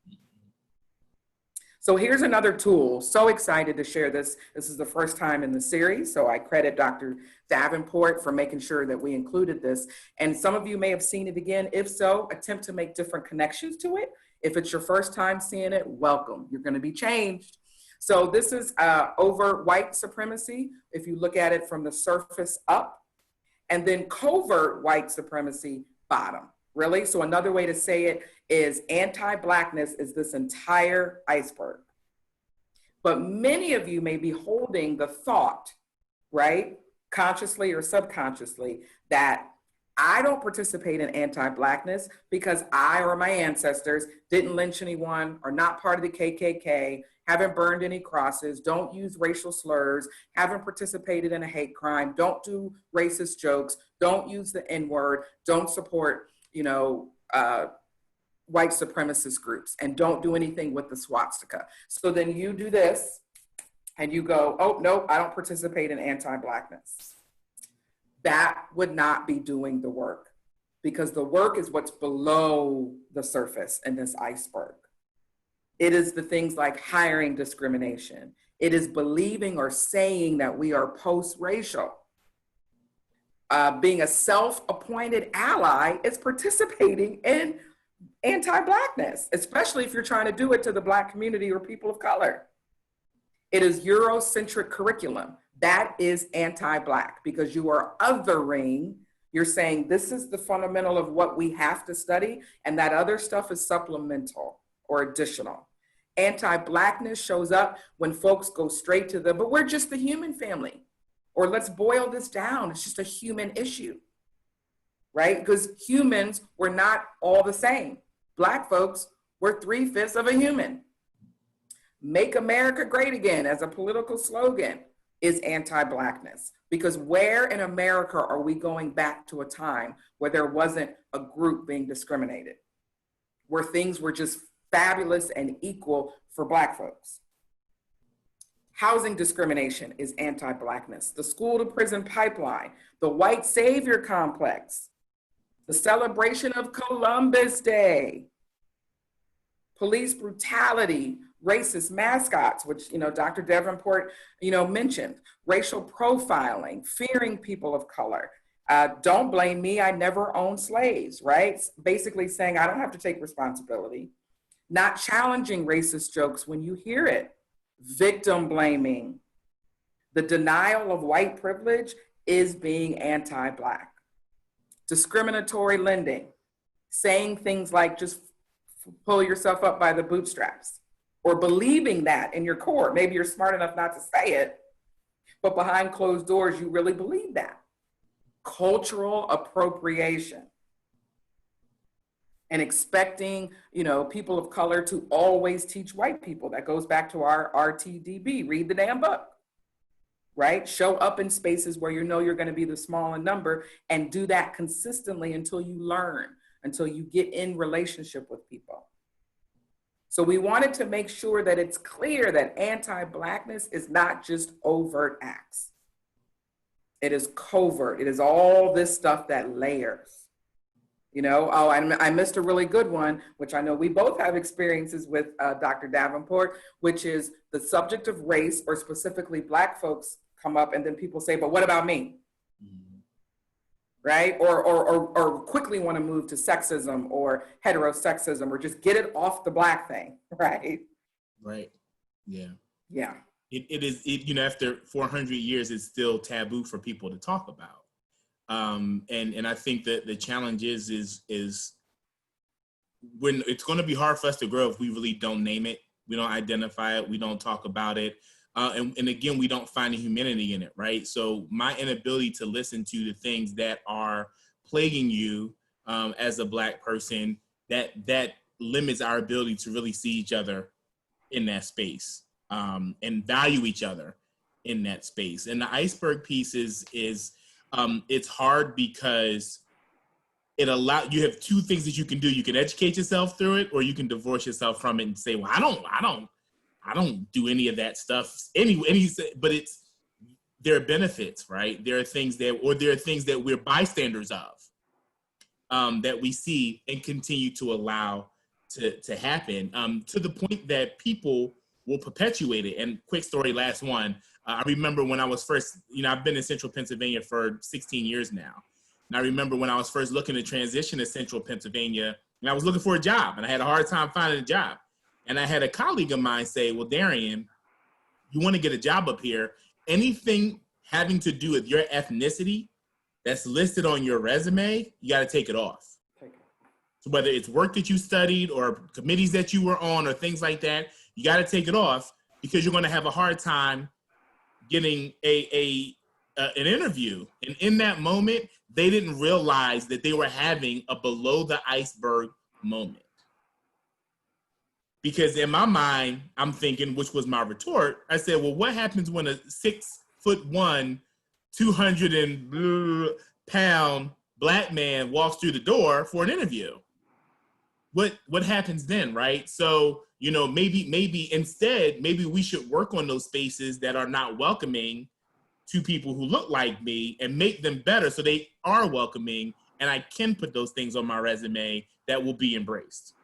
So here's another tool. So excited to share this. This is the first time in the series, so I credit Dr. Davenport for making sure that we included this. And some of you may have seen it again. If so, attempt to make different connections to it. If it's your first time seeing it, welcome. You're going to be changed. So this is over white supremacy, if you look at it from the surface up, and then covert white supremacy bottom. Really? So another way to say it is anti-Blackness is this entire iceberg. But many of you may be holding the thought, right, consciously or subconsciously, that I don't participate in anti-Blackness because I or my ancestors didn't lynch anyone, are not part of the KKK, haven't burned any crosses, don't use racial slurs, haven't participated in a hate crime, don't do racist jokes, don't use the N-word, don't support white supremacist groups, and don't do anything with the swastika. So then you do this and you go, oh, no, I don't participate in anti-Blackness. That would not be doing the work, because the work is what's below the surface in this iceberg. It is the things like hiring discrimination. It is believing or saying that we are post-racial. Being a self-appointed ally is participating in anti-Blackness, especially if you're trying to do it to the Black community or people of color. It is Eurocentric curriculum. That is anti-Black, because you are othering. You're saying this is the fundamental of what we have to study, and that other stuff is supplemental or additional. Anti-Blackness shows up when folks go straight to but we're just the human family. Or let's boil this down, it's just a human issue, right? Because humans were not all the same. Black folks were 3/5 of a human. Make America great again as a political slogan is anti-Blackness. Because where in America are we going back to a time where there wasn't a group being discriminated, where things were just fabulous and equal for Black folks. Housing discrimination is anti-Blackness. The school to prison pipeline, the white savior complex, the celebration of Columbus Day, police brutality, racist mascots, which, Dr. Davenport, mentioned, racial profiling, fearing people of color. Don't blame me, I never owned slaves, right? Basically saying I don't have to take responsibility. Not challenging racist jokes when you hear it. Victim blaming. The denial of white privilege is being anti-Black. Discriminatory lending, saying things like just pull yourself up by the bootstraps, or believing that in your core. Maybe you're smart enough not to say it, but behind closed doors, you really believe that. Cultural appropriation. And expecting, people of color to always teach white people. That goes back to our RTDB, read the damn book, right? Show up in spaces where you're going to be the small in number, and do that consistently until you learn, until you get in relationship with people. So we wanted to make sure that it's clear that anti-Blackness is not just overt acts. It is covert. It is all this stuff that layers. I missed a really good one, which I know we both have experiences with, Dr. Davenport, which is the subject of race, or specifically Black folks, come up and then people say, but what about me? Mm-hmm. Right? Or quickly want to move to sexism or heterosexism, or just get it off the Black thing, right? Right. Yeah. Yeah. It is, after 400 years, it's still taboo for people to talk about. And I think that the challenge is when it's going to be hard for us to grow if we really don't name it, we don't identify it, we don't talk about it. And again, we don't find the humanity in it, right? So my inability to listen to the things that are plaguing you as a Black person, that limits our ability to really see each other in that space and value each other in that space. And the iceberg piece is it's hard because you have two things that you can do. You can educate yourself through it, or you can divorce yourself from it and say, well, I don't do any of that stuff anyway. But there are benefits, right? There are things that we're bystanders of that we see and continue to allow to happen to the point that people will perpetuate it. And quick story, last one. I remember when I was first, I've been in Central Pennsylvania for 16 years now. And I remember when I was first looking to transition to Central Pennsylvania, and I was looking for a job, and I had a hard time finding a job. And I had a colleague of mine say, well, Darrien, you want to get a job up here, anything having to do with your ethnicity that's listed on your resume, you got to take it off. So whether it's work that you studied or committees that you were on or things like that, you got to take it off, because you're going to have a hard time getting an interview. And in that moment, they didn't realize that they were having a below the iceberg moment. Because in my mind, I'm thinking, which was my retort, I said, well, what happens when a 6'1", 200-pound Black man walks through the door for an interview? What happens then, right? So, maybe instead, maybe we should work on those spaces that are not welcoming to people who look like me and make them better so they are welcoming, and I can put those things on my resume that will be embraced.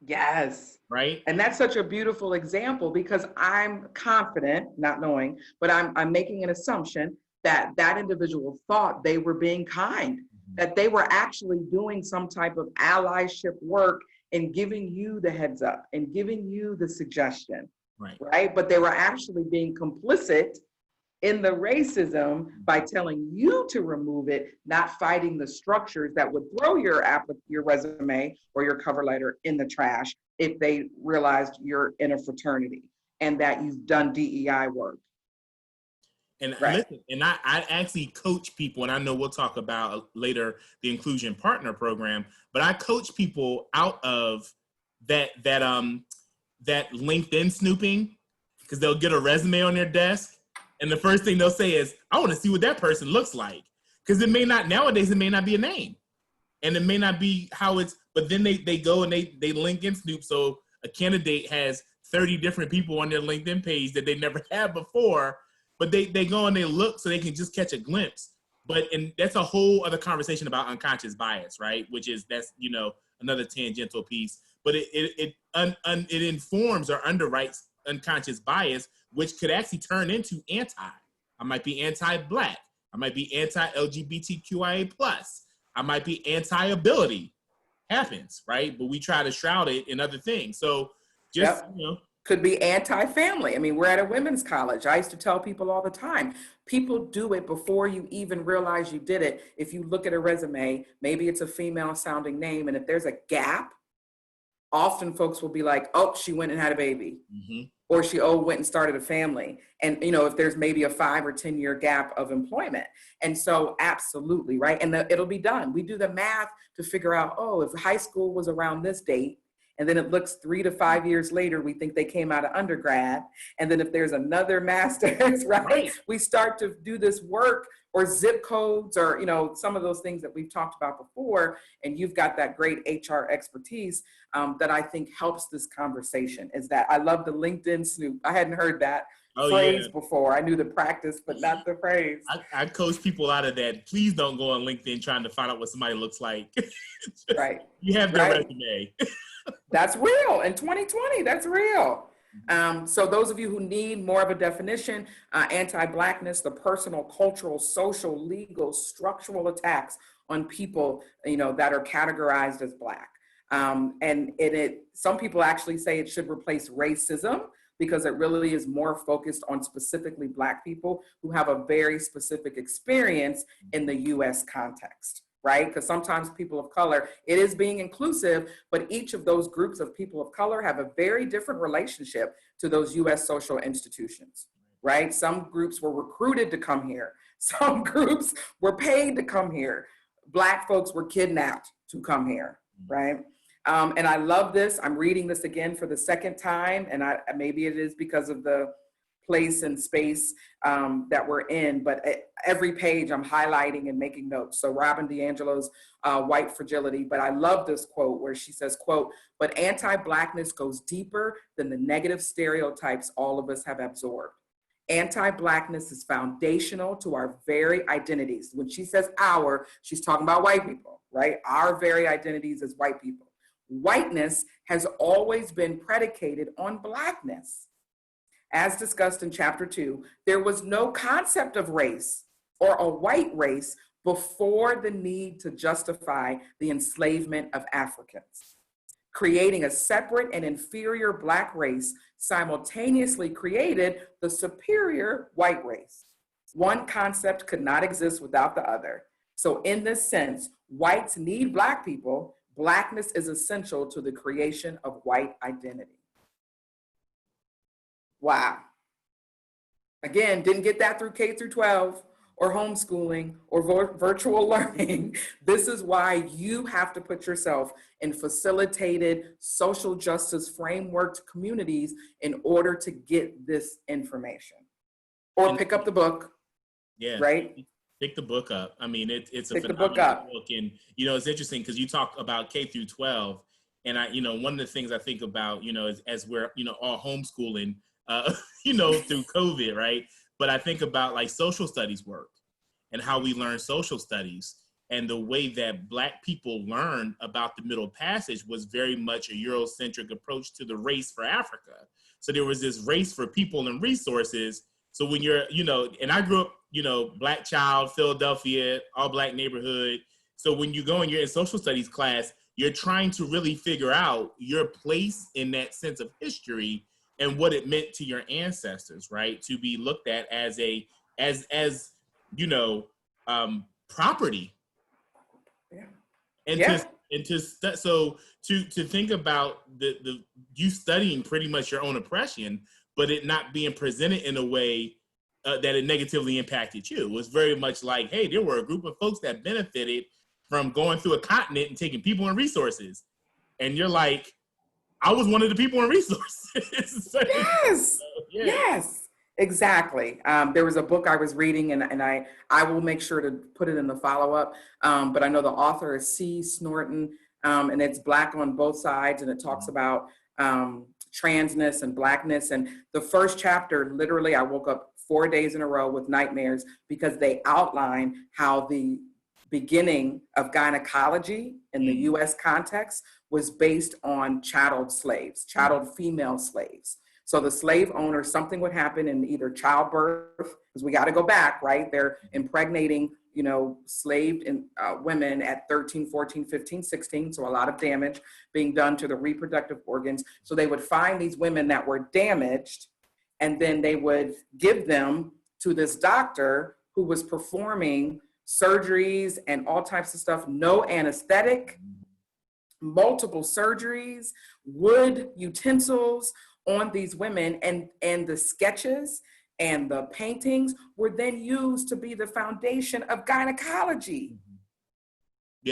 Yes. Right. And that's such a beautiful example, because I'm confident, not knowing, but I'm making an assumption that that individual thought they were being kind, that they were actually doing some type of allyship work and giving you the heads up and giving you the suggestion, right? But they were actually being complicit in the racism by telling you to remove it, not fighting the structures that would throw your resume or your cover letter in the trash if they realized you're in a fraternity and that you've done DEI work. And listen, and I actually coach people, and I know we'll talk about later the Inclusion Partner Program, but I coach people out of that LinkedIn snooping, because they'll get a resume on their desk, and the first thing they'll say is, I want to see what that person looks like, because nowadays it may not be a name, and it may not be how it's, but then they go and they link and snoop. So a candidate has 30 different people on their LinkedIn page that they never had before, but they go and they look so they can just catch a glimpse. And that's a whole other conversation about unconscious bias, right? That's another tangential piece, but it informs or underwrites unconscious bias, which could actually turn into I might be anti-Black. I might be anti-LGBTQIA+. I might be anti-ability. Happens, right? But we try to shroud it in other things. So just, Could be anti-family. I mean, we're at a women's college. I used to tell people all the time, people do it before you even realize you did it. If you look at a resume, maybe it's a female sounding name, and if there's a gap, often folks will be like, oh, she went and had a baby. Mm-hmm. Or she went and started a family. And if there's maybe a 5 or 10 year gap of employment. And so absolutely, right? And it'll be done. We do the math to figure out, if high school was around this date, and then it looks 3 to 5 years later, we think they came out of undergrad. And then if there's another master's, right? We start to do this work, or zip codes, or, some of those things that we've talked about before. And you've got that great HR expertise that I think helps this conversation, is that I love the LinkedIn snoop. I hadn't heard that phrase before. I knew the practice, but not the phrase. I coach people out of that. Please don't go on LinkedIn trying to find out what somebody looks like. Right. You have their resume. That's real. In 2020, that's real. So those of you who need more of a definition, anti-Blackness, the personal, cultural, social, legal, structural attacks on people, that are categorized as Black. And some people actually say it should replace racism, because it really is more focused on specifically Black people who have a very specific experience in the US context, right? Because sometimes people of color, it is being inclusive, but each of those groups of people of color have a very different relationship to those US social institutions, right? Some groups were recruited to come here. Some groups were paid to come here. Black folks were kidnapped to come here, right? And I love this. I'm reading this again for the second time, and maybe it is because of the place and space that we're in, but every page I'm highlighting and making notes. So Robin DiAngelo's White Fragility, but I love this quote where she says, quote, "But anti-Blackness goes deeper than the negative stereotypes all of us have absorbed. Anti-Blackness is foundational to our very identities." When she says our, she's talking about white people, right? Our very identities as white people. Whiteness has always been predicated on Blackness. As discussed in chapter 2, there was no concept of race or a white race before the need to justify the enslavement of Africans. Creating a separate and inferior Black race simultaneously created the superior white race. One concept could not exist without the other. So in this sense, whites need Black people. Blackness is essential to the creation of white identity. Wow. Again, didn't get that through K through 12 or homeschooling or virtual learning. This is why you have to put yourself in facilitated social justice frameworked communities in order to get this information. Or pick up the book. Yeah. Right? Pick the book up. I mean, it's a pick phenomenal book, and it's interesting because you talk about K through 12, and one of the things I think about, is as we're all homeschooling, through COVID, right? But I think about like social studies work and how we learn social studies, and the way that Black people learn about the Middle Passage was very much a Eurocentric approach to the race for Africa. So there was this race for people and resources. So when you're, and I grew up, Black child, Philadelphia, all Black neighborhood. So when you go and you're in social studies class, you're trying to really figure out your place in that sense of history and what it meant to your ancestors, right? To be looked at as property. Yeah. So to think about the you studying pretty much your own oppression, but it not being presented in a way that it negatively impacted you. It was very much like, hey, there were a group of folks that benefited from going through a continent and taking people and resources. And you're like, I was one of the people and resources. So, yes, yes, exactly. There was a book I was reading, and I will make sure to put it in the follow-up, but I know the author is C. Snorton, and it's Black on Both Sides, and it talks about transness and Blackness. And the first chapter, literally, I woke up 4 days in a row with nightmares because they outline how the beginning of gynecology in the US context was based on chatteled slaves, chatteled female slaves. So the slave owner, something would happen in either childbirth, because we got to go back, right? They're impregnating, slaved women at 13, 14, 15, 16. So a lot of damage being done to the reproductive organs. So they would find these women that were damaged, and then they would give them to this doctor who was performing surgeries and all types of stuff, no anesthetic, multiple surgeries, wood utensils on these women, and the sketches and the paintings were then used to be the foundation of gynecology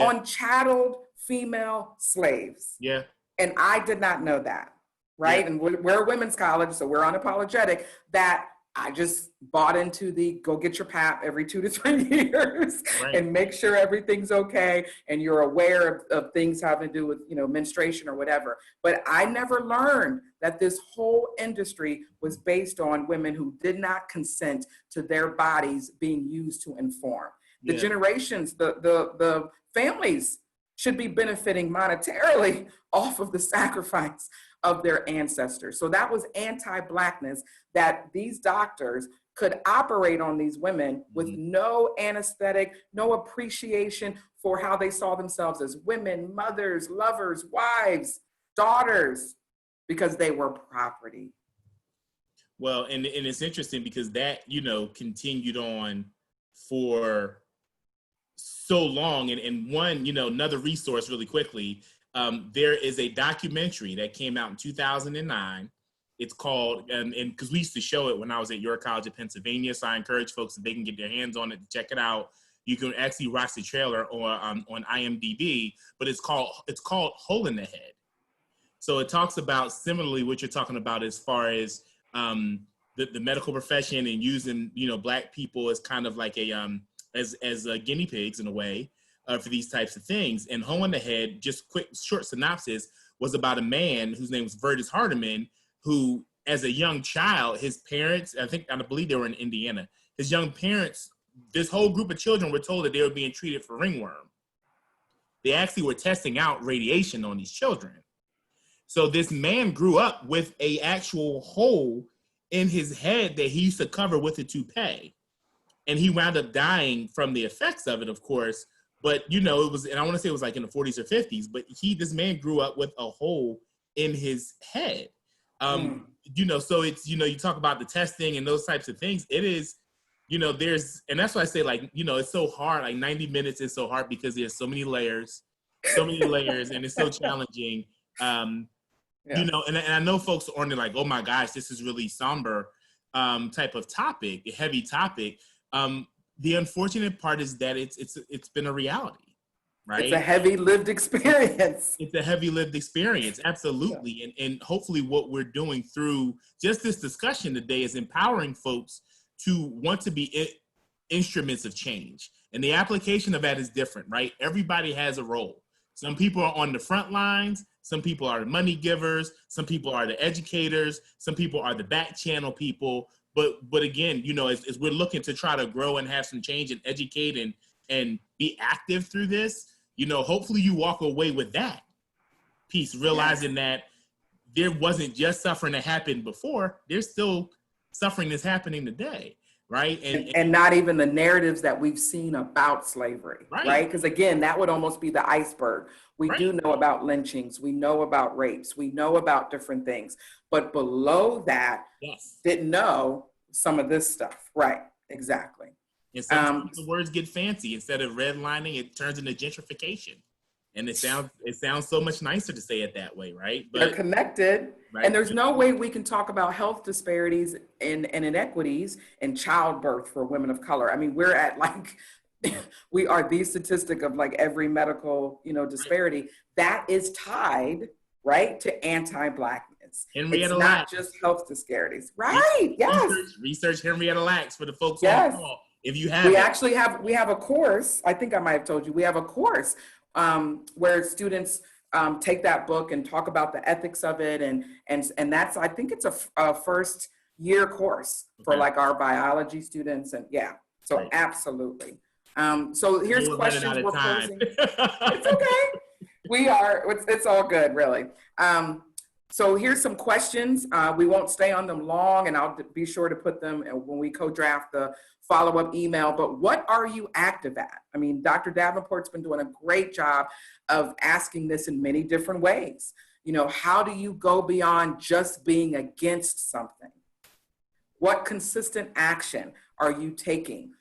on chatteled female slaves. Yeah. And I did not know that, right? Yeah. And we're a women's college, so we're unapologetic that I just bought into the go get your pap every 2 to 3 years and make sure everything's okay and you're aware of things having to do with, menstruation or whatever. But I never learned that this whole industry was based on women who did not consent to their bodies being used to inform. The generations, the families should be benefiting monetarily off of the sacrifice of their ancestors. So that was anti-Blackness, that these doctors could operate on these women with no anesthetic, no appreciation for how they saw themselves as women, mothers, lovers, wives, daughters, because they were property. Well, and it's interesting because that, continued on for so long. And one, another resource really quickly, there is a documentary that came out in 2009. It's called, and because we used to show it when I was at your college of Pennsylvania, so I encourage folks if they can get their hands on it to check it out. You can actually watch the trailer on IMDb, but it's called Hole in the Head. So it talks about similarly what you're talking about as far as the medical profession and using Black people as kind of like a as guinea pigs in a way. For these types of things. And Hole in the Head, just quick, short synopsis, was about a man whose name was Vertus Hardiman, who, as a young child, his parents, I believe they were in Indiana, his young parents, this whole group of children were told that they were being treated for ringworm. They actually were testing out radiation on these children. So this man grew up with a actual hole in his head that he used to cover with a toupee. And he wound up dying from the effects of it, of course. But, it was, and I want to say it was like in the 40s or 50s, but this man grew up with a hole in his head. So it's, you talk about the testing and those types of things. It is, there's, and that's why I say it's so hard. Like 90 minutes is so hard because there's so many layers, and it's so challenging. And I know folks are only like, oh my gosh, this is really somber type of topic, a heavy topic. The unfortunate part is that it's been a reality, right? It's a heavy lived experience. It's a heavy lived experience, absolutely. Yeah. And hopefully what we're doing through just this discussion today is empowering folks to want to be instruments of change. And the application of that is different, right? Everybody has a role. Some people are on the front lines. Some people are the money givers. Some people are the educators. Some people are the back channel people. But again, as we're looking to try to grow and have some change and educate and be active through this, hopefully you walk away with that piece, realizing that there wasn't just suffering that happened before, there's still suffering that's happening today, right? And not even the narratives that we've seen about slavery, right? Because again, that would almost be the iceberg. We do know about lynchings, we know about rapes, we know about different things, but below that, didn't know some of this stuff. Right, exactly. And sometimes the words get fancy. Instead of redlining, it turns into gentrification. And it sounds so much nicer to say it that way, right? But they're connected. Right? And there's no way we can talk about health disparities and inequities in childbirth for women of color. I mean, we're at we are the statistic of every medical, disparity that is tied, right, to anti-Blackness. Henrietta it's not just health disparities, right? Research Henrietta Lacks for the folks on the call. If you have, we have a course. I think I might have told you we have a course where students take that book and talk about the ethics of it. And that's, I think it's a first year course for like our biology students. And yeah, so Great. Absolutely. So here's questions we're posing. It's okay. It's all good, really. So here's some questions. We won't stay on them long, and I'll be sure to put them when we co-draft the follow-up email. But what are you active at? I mean, Dr. Davenport's been doing a great job of asking this in many different ways. You know, how do you go beyond just being against something? What consistent action are you taking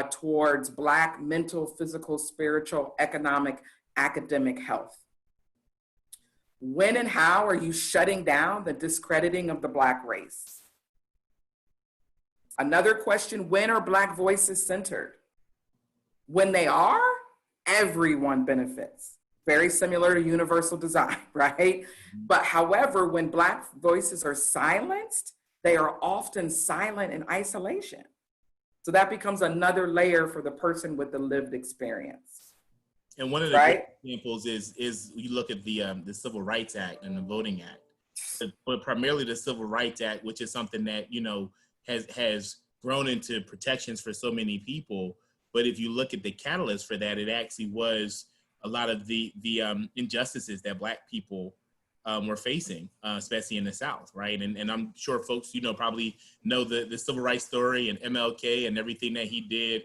towards Black mental, physical, spiritual, economic, academic health? When and how are you shutting down the discrediting of the Black race? Another question, when are Black voices centered? When they are, everyone benefits. Very similar to universal design, right? But however, when Black voices are silenced, they are often silent in isolation. So that becomes another layer for the person with the lived experience. And one of the examples is you look at the Civil Rights Act and the Voting Act, but primarily the Civil Rights Act, which is something that, you know, has grown into protections for so many people. But if you look at the catalyst for that, it actually was a lot of the injustices that Black people were facing, especially in the South, right? And I'm sure folks, you know, probably know the civil rights story and MLK and everything that he did.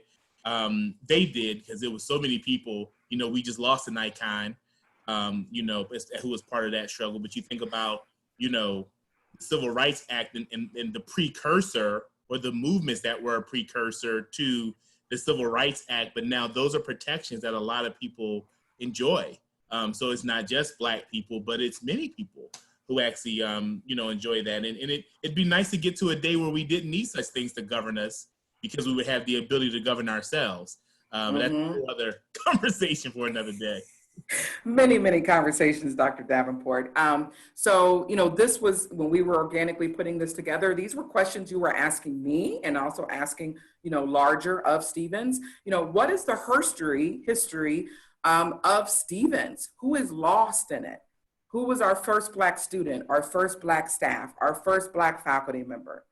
They did, because there was so many people. You know, we just lost an icon, you know, who was part of that struggle. But you think about, you know, the Civil Rights Act and the precursor, or the movements that were a precursor to the Civil Rights Act. But now those are protections that a lot of people enjoy. So it's not just Black people, but it's many people who actually, you know, enjoy that. And it'd be nice to get to a day where we didn't need such things to govern us, because we would have the ability to govern ourselves. But that's another conversation for another day. Many, many conversations, Dr. Davenport. So, you know, this was when we were organically putting this together. These were questions you were asking me, and also asking, you know, larger of Stevens. You know, what is the history of Stevens? Who is lost in it? Who was our first Black student, our first Black staff, our first Black faculty member?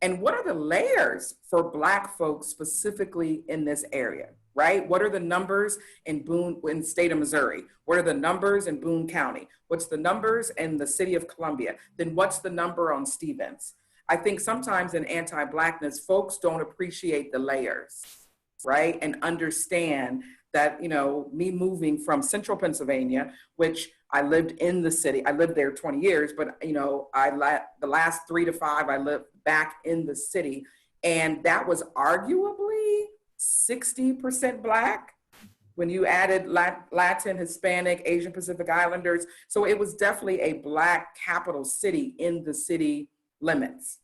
And what are the layers for Black folks specifically in this area, right? What are the numbers in state of Missouri? What are the numbers in Boone County? What's the numbers in the city of Columbia? Then what's the number on Stevens? I think sometimes in anti-Blackness, folks don't appreciate the layers, right? And understand that, you know, me moving from central Pennsylvania, which I lived in the city. I lived there 20 years, but, you know, the last 3 to 5, I lived back in the city. And that was arguably 60% Black when you added Latin, Hispanic, Asian Pacific Islanders. So it was definitely a Black capital city in the city limits,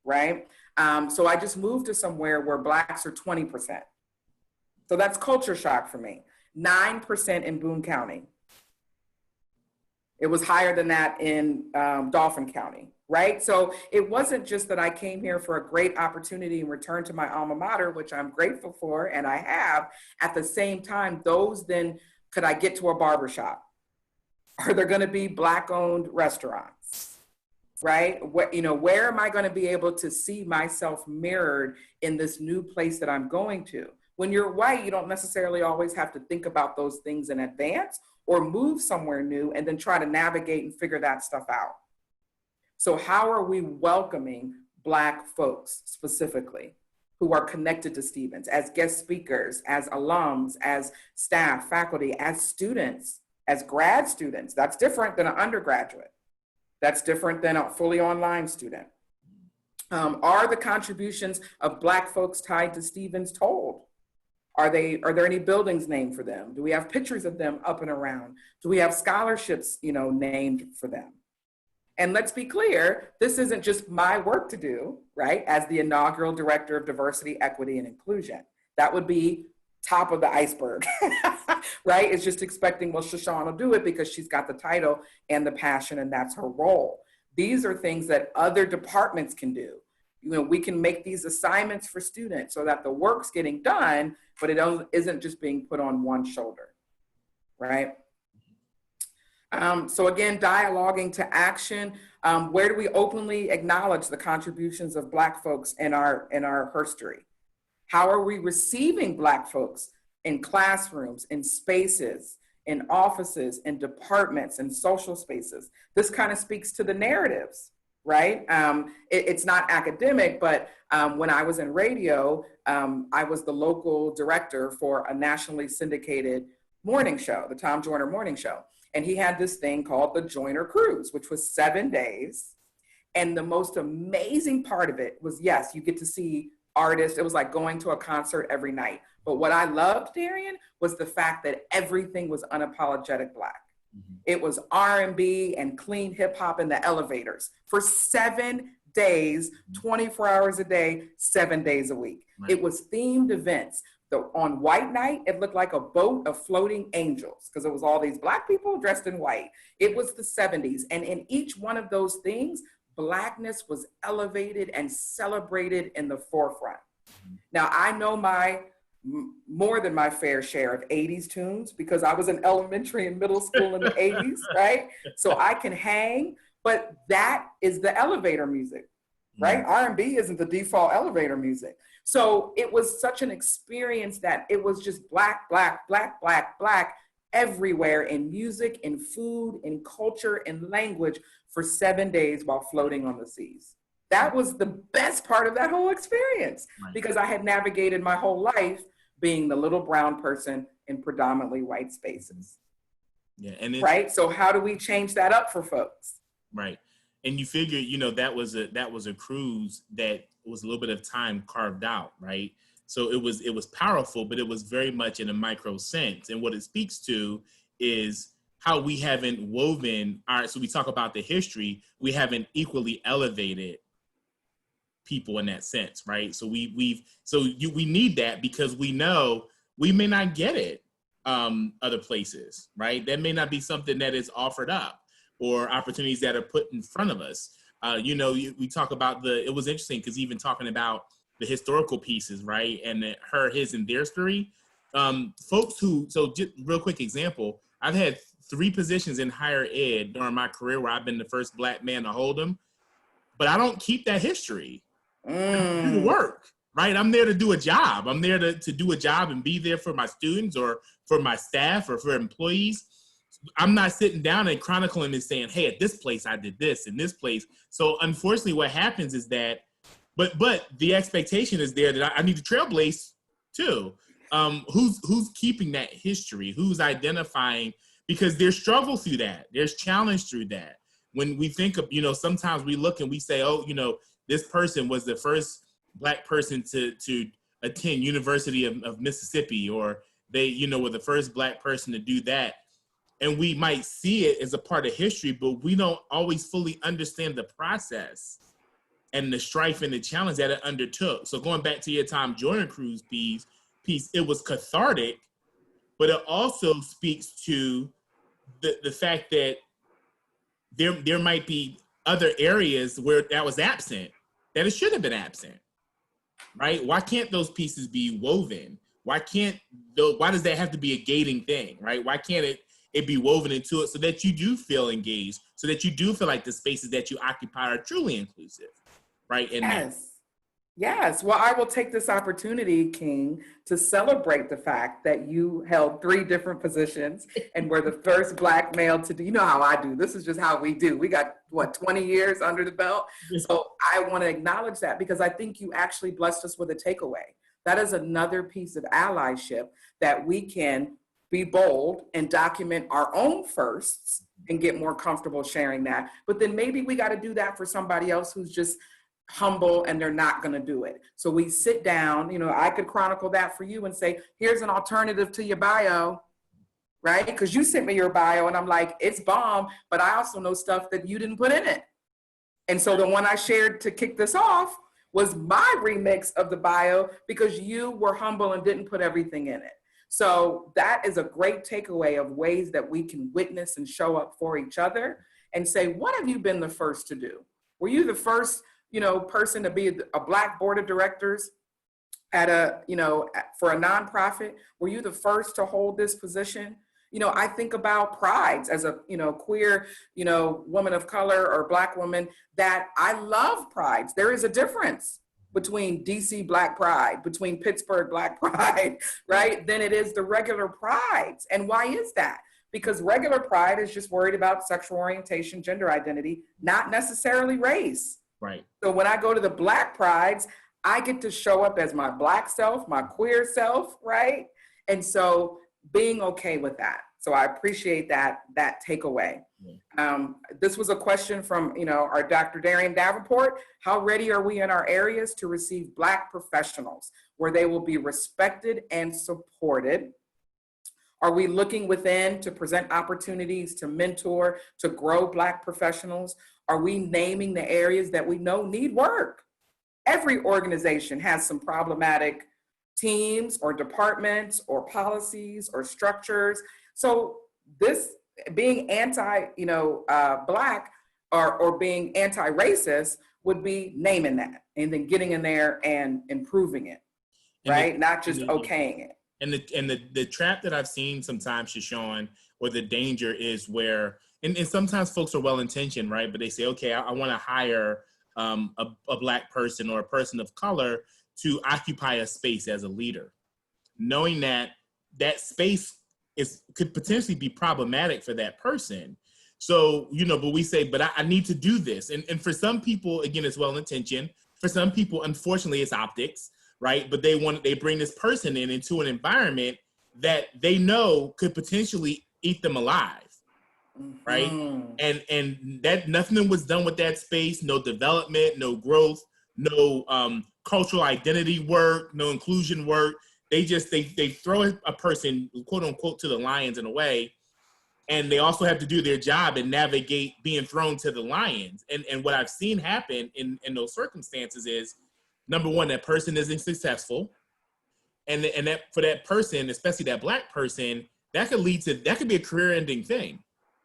right? So I just moved to somewhere where Blacks are 20%. So that's culture shock for me. 9% in Boone County. It was higher than that in Dauphin County, right? So it wasn't just that I came here for a great opportunity and returned to my alma mater, which I'm grateful for, and I have. At the same time, those then, could I get to a barbershop? Are there gonna be Black-owned restaurants, right? What, you know, where am I gonna be able to see myself mirrored in this new place that I'm going to? When you're white, you don't necessarily always have to think about those things in advance, or move somewhere new and then try to navigate and figure that stuff out. So how are we welcoming Black folks specifically who are connected to Stevens as guest speakers, as alums, as staff, faculty, as students, as grad students? That's different than an undergraduate. That's different than a fully online student. Are the contributions of Black folks tied to Stevens told? Are there any buildings named for them? Do we have pictures of them up and around? Do we have scholarships, you know, named for them? And let's be clear, this isn't just my work to do, right? As the inaugural Director of Diversity, Equity, and Inclusion. That would be top of the iceberg, right? It's just expecting, well, Shaashawn will do it because she's got the title and the passion, and that's her role. These are things that other departments can do. You know, we can make these assignments for students so that the work's getting done, but it isn't just being put on one shoulder, right? So again, dialoguing to action. Where do we openly acknowledge the contributions of Black folks in our history? How are we receiving Black folks in classrooms, in spaces, in offices, in departments, in social spaces? This kind of speaks to the narratives, right? It's not academic, but when I was in radio, I was the local director for a nationally syndicated morning show, the Tom Joyner Morning Show. And he had this thing called the Joyner Cruise, which was 7 days. And the most amazing part of it was, yes, you get to see artists. It was like going to a concert every night. But what I loved, Darrien, was the fact that everything was unapologetic Black. Mm-hmm. It was R&B and clean hip hop in the elevators for 7 days, 24 hours a day, 7 days a week. Right. It was themed events. On white night, it looked like a boat of floating angels because it was all these Black people dressed in white. It was the 70s. And in each one of those things, Blackness was elevated and celebrated in the forefront. Now, I know more than my fair share of 80s tunes because I was in elementary and middle school in the 80s, right? So I can hang, but that is the elevator music, right? R&B isn't the default elevator music. So it was such an experience that it was just Black, Black, Black, Black, Black everywhere in music, in food, in culture, in language for 7 days while floating on the seas. That was the best part of that whole experience because I had navigated my whole life being the little brown person in predominantly white spaces. Yeah, and right. So how do we change that up for folks? Right. And you figure, that was a cruise that was a little bit of time carved out, right? So it was powerful, but it was very much in a micro sense. And what it speaks to is how we haven't woven so we talk about the history, we haven't equally elevated people in that sense, right? So we need that because we know we may not get it other places, right? That may not be something that is offered up or opportunities that are put in front of us. We talk about it was interesting because even talking about the historical pieces, right? And his and their story, folks so just real quick example, I've had 3 positions in higher ed during my career where I've been the first Black man to hold them, but I don't keep that history. I do the work, right? I'm there to do a job. I'm there to do a job and be there for my students or for my staff or for employees. I'm not sitting down and chronicling and saying, hey, at this place I did this, in this place. So unfortunately what happens is that, but the expectation is there that I need to trailblaze too. Who's keeping that history? Who's identifying? Because there's struggle through that. There's challenge through that. When we think of, sometimes we look and we say, oh, this person was the first Black person to attend University of Mississippi, or they, were the first Black person to do that. And we might see it as a part of history, but we don't always fully understand the process and the strife and the challenge that it undertook. So going back to your Tom Joyner Cruise piece, it was cathartic, but it also speaks to the fact that there might be other areas where that was absent, that it should have been absent, right? Why can't those pieces be woven? Why does that have to be a gating thing, right? Why can't it be woven into it so that you do feel engaged, so that you do feel like the spaces that you occupy are truly inclusive, right? And Yes. Well, I will take this opportunity, King, to celebrate the fact that you held 3 different positions and were the first Black male to do, how I do. This is just how we do. We got, 20 years under the belt. So I want to acknowledge that because I think you actually blessed us with a takeaway. That is another piece of allyship that we can be bold and document our own firsts and get more comfortable sharing that. But then maybe we got to do that for somebody else who's just humble and they're not going to do it. So we sit down, I could chronicle that for you and say, here's an alternative to your bio, right? Because you sent me your bio and I'm like, it's bomb, but I also know stuff that you didn't put in it. And so the one I shared to kick this off was my remix of the bio because you were humble and didn't put everything in it. So that is a great takeaway of ways that we can witness and show up for each other and say, what have you been the first to do? Were you the first person to be a Black board of directors at for a nonprofit? Were you the first to hold this position? I think about prides as a, queer, woman of color or Black woman, that I love prides. There is a difference between DC Black Pride, between Pittsburgh Black Pride, right? Than it is the regular prides. And why is that? Because regular pride is just worried about sexual orientation, gender identity, not necessarily race. Right. So when I go to the Black prides, I get to show up as my Black self, my queer self, right? And so being okay with that. So I appreciate that takeaway. This was a question from, our Dr. Darrien Davenport. How ready are we in our areas to receive Black professionals where they will be respected and supported? Are we looking within to present opportunities to mentor, to grow Black professionals? Are we naming the areas that we know need work? Every organization has some problematic teams or departments or policies or structures. So this being anti-Black or being anti-racist would be naming that and then getting in there and improving it, right? Not just okaying it. And the trap that I've seen sometimes, Shaashawn, or the danger is where, and sometimes folks are well-intentioned, right? But they say, okay, I want to hire a Black person or a person of color to occupy a space as a leader, knowing that that space could potentially be problematic for that person. So, but we say, but I need to do this. And for some people, again, it's well-intentioned. For some people, unfortunately, it's optics, right? But they bring this person into an environment that they know could potentially eat them alive, right? And that nothing was done with that space, no development, no growth, no cultural identity work, no inclusion work. They throw a person, quote unquote, to the lions in a way, and they also have to do their job and navigate being thrown to the lions. And what I've seen happen in those circumstances is, number one, that person isn't successful, and that for that person, especially that Black person, that could be a career-ending thing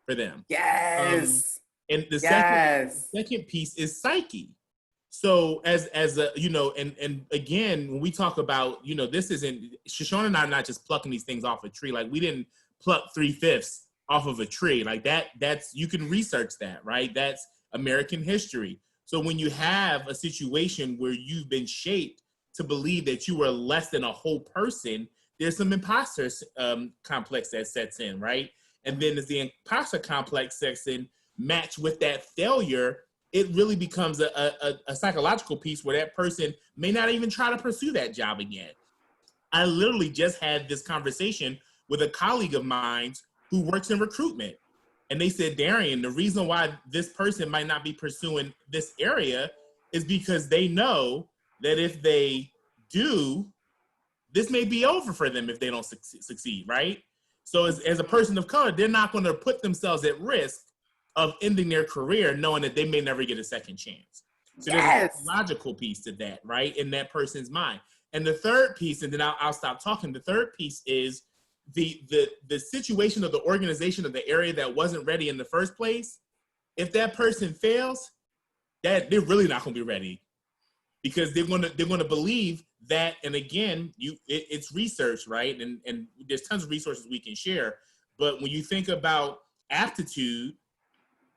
for them. Yes. And the second piece is psyche. So as a, and again, when we talk about, this isn't, Shaashawn and I are not just plucking these things off a tree. Like, we didn't pluck 3/5 off of a tree. Like that's, you can research that, right? That's American history. So when you have a situation where you've been shaped to believe that you are less than a whole person, there's some imposter complex that sets in, right? And then as the imposter complex sets in, matched with that failure, it really becomes a psychological piece where that person may not even try to pursue that job again. I literally just had this conversation with a colleague of mine who works in recruitment. And they said, Darrien, the reason why this person might not be pursuing this area is because they know that if they do, this may be over for them if they don't succeed, right? So as a person of color, they're not going to put themselves at risk of ending their career knowing that they may never get a second chance. So there's a logical piece to that, right, in that person's mind. And the third piece, and then I'll stop talking, the third piece is the situation of the organization of the area that wasn't ready in the first place. If that person fails, that they're really not going to be ready, because they're going to believe that. And again, it's research, right? And there's tons of resources we can share. But when you think about aptitude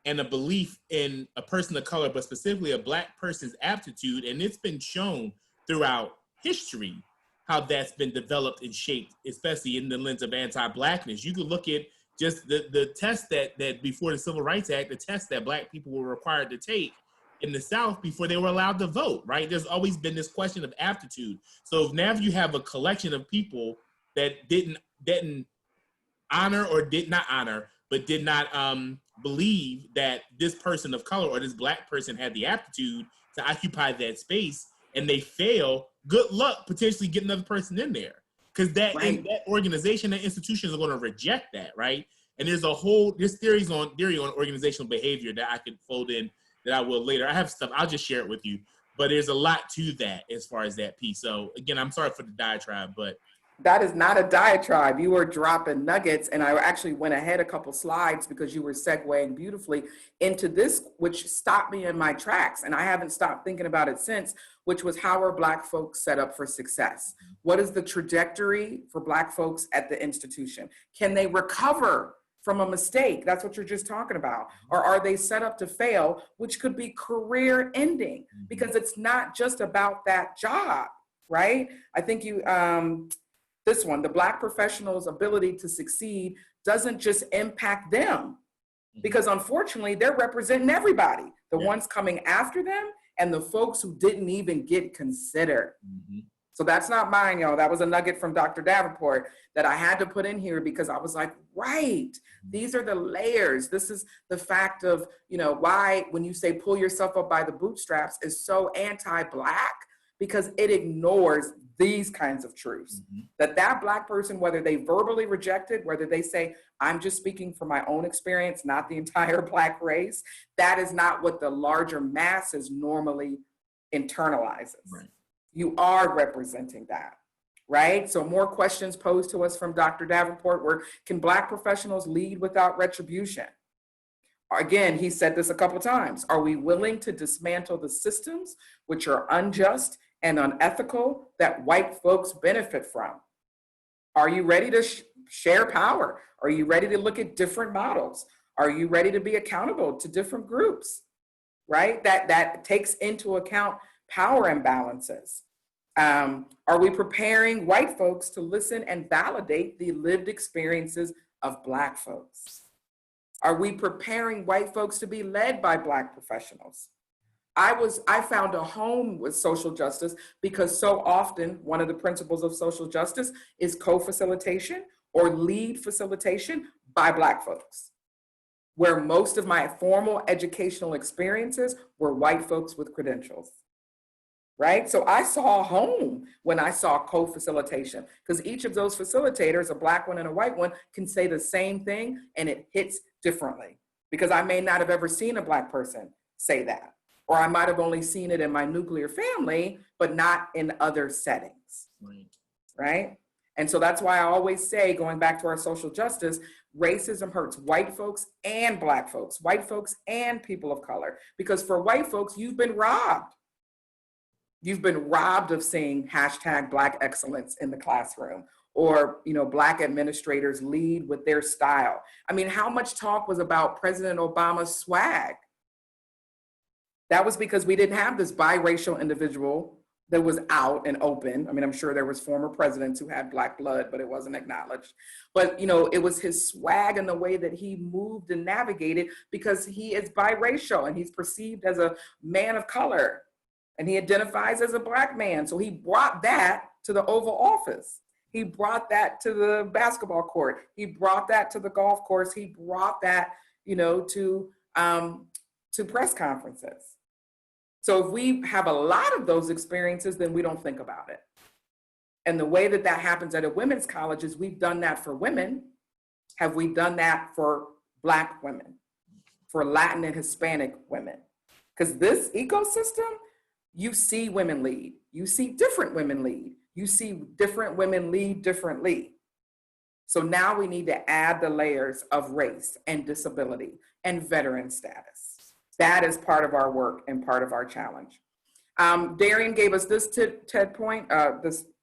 and a belief in a person of color, but specifically a Black person's aptitude, and it's been shown throughout history how that's been developed and shaped, especially in the lens of anti-Blackness. You could look at just the test that before the Civil Rights Act, the test that Black people were required to take in the South before they were allowed to vote, right? There's always been this question of aptitude. So if now you have a collection of people that didn't honor or did not honor, but did not believe that this person of color or this Black person had the aptitude to occupy that space, and they fail, good luck potentially getting another person in there. Because that organization, that institutions are going to reject that, right? And there's theory on organizational behavior that I could fold in that I will later. I have stuff, I'll just share it with you. But there's a lot to that as far as that piece. So again, I'm sorry for the diatribe, but That is not a diatribe. You were dropping nuggets, and I actually went ahead a couple slides because you were segueing beautifully into this, which stopped me in my tracks, and I haven't stopped thinking about it since, which was how are Black folks set up for success? What is the trajectory for Black folks at the institution? Can they recover from a mistake? That's what you're just talking about. Or are they set up to fail, which could be career ending? Because it's not just about that job, right? I think you, this one, the Black professional's ability to succeed doesn't just impact them, because unfortunately they're representing everybody, the ones coming after them and the folks who didn't even get considered. So that's not mine, y'all. That was a nugget from Dr. Davenport that I had to put in here because I was like, right, these are the layers. This is the fact of, you know, why when you say pull yourself up by the bootstraps is so anti-Black, because it ignores these kinds of truths. That Black person, whether they verbally reject it, whether they say, I'm just speaking from my own experience, not the entire Black race, that is not what the larger masses normally internalizes. Right. You are representing that, right? So more questions posed to us from Dr. Davenport were, can Black professionals lead without retribution? Again, he said this a couple of times. Are we willing to dismantle the systems which are unjust and unethical that white folks benefit from? Are you ready to share power? Are you ready to look at different models? Are you ready to be accountable to different groups, right? That takes into account power imbalances. Are we preparing white folks to listen and validate the lived experiences of Black folks? Are we preparing white folks to be led by Black professionals? I found a home with social justice because so often one of the principles of social justice is co-facilitation or lead facilitation by Black folks, where most of my formal educational experiences were white folks with credentials, right? So I saw a home when I saw co-facilitation, because each of those facilitators, a Black one and a white one, can say the same thing and it hits differently, because I may not have ever seen a Black person say that. Or I might have only seen it in my nuclear family, but not in other settings, right? And so that's why I always say, going back to our social justice, racism hurts white folks and Black folks, white folks and people of color. Because for white folks, you've been robbed. You've been robbed of seeing hashtag Black excellence in the classroom, or, you know, Black administrators lead with their style. I mean, how much talk was about President Obama's swag? That was because we didn't have this biracial individual that was out and open. I mean, I'm sure there was former presidents who had Black blood, but it wasn't acknowledged. But, you know, it was his swag and the way that he moved and navigated, because he is biracial and he's perceived as a man of color and he identifies as a Black man. So he brought that to the Oval Office. He brought that to the basketball court. He brought that to the golf course. He brought that, you know, to press conferences. So if we have a lot of those experiences, then we don't think about it. And the way that happens at a women's college is we've done that for women. Have we done that for Black women, for Latin and Hispanic women? Because this ecosystem, you see women lead. You see different women lead. You see different women lead differently. So now we need to add the layers of race and disability and veteran status. That is part of our work and part of our challenge. Darrien gave us this point,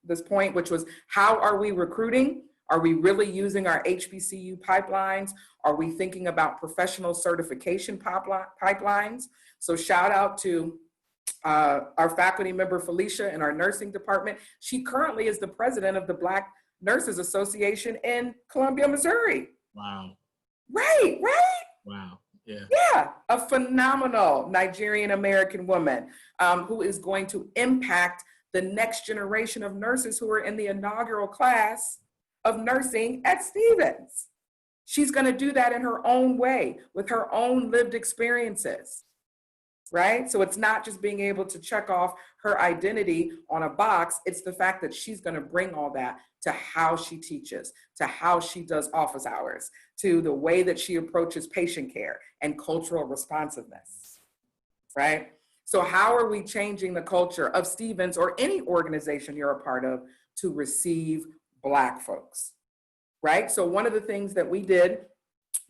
this point, which was, how are we recruiting? Are we really using our HBCU pipelines? Are we thinking about professional certification pipelines? So shout out to our faculty member, Felicia, in our nursing department. She currently is the president of the Black Nurses Association in Columbia, Missouri. Wow. Right. Wow. Yeah, a phenomenal Nigerian American woman who is going to impact the next generation of nurses who are in the inaugural class of nursing at Stevens. She's going to do that in her own way, with her own lived experiences, right? So it's not just being able to check off her identity on a box. It's the fact that she's going to bring all that to how she teaches, to how she does office hours, to the way that she approaches patient care and cultural responsiveness, right? So how are we changing the culture of Stevens or any organization you're a part of to receive Black folks, right? So one of the things that we did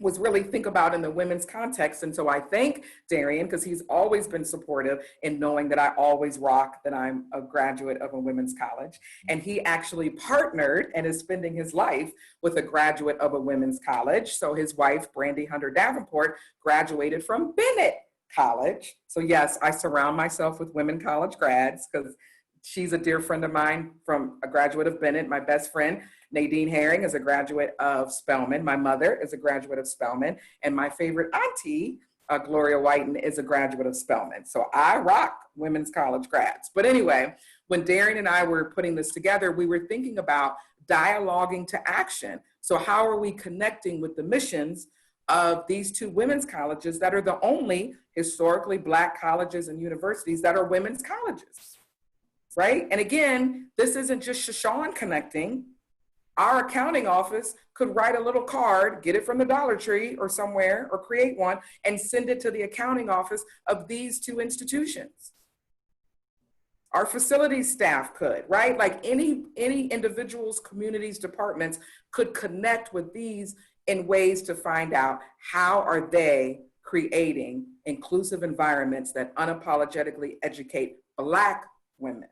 was really think about in the women's context. And so I thank Darrien because he's always been supportive in knowing that I always rock that I'm a graduate of a women's college. And he actually partnered and is spending his life with a graduate of a women's college. So his wife, Brandy Hunter Davenport, graduated from Bennett College. So yes, I surround myself with women college grads because she's a dear friend of mine from a graduate of Bennett. My best friend, Nadine Herring, is a graduate of Spelman. My mother is a graduate of Spelman. And my favorite auntie, Gloria Whiten, is a graduate of Spelman. So I rock women's college grads. But anyway, when Darrien and I were putting this together, we were thinking about dialoguing to action. So how are we connecting with the missions of these two women's colleges that are the only historically Black colleges and universities that are women's colleges? Right? And again, this isn't just Shaashawn connecting. Our accounting office could write a little card, get it from the Dollar Tree or somewhere, or create one and send it to the accounting office of these two institutions. Our facilities staff could, right? Like any individuals, communities, departments could connect with these in ways to find out how are they creating inclusive environments that unapologetically educate Black women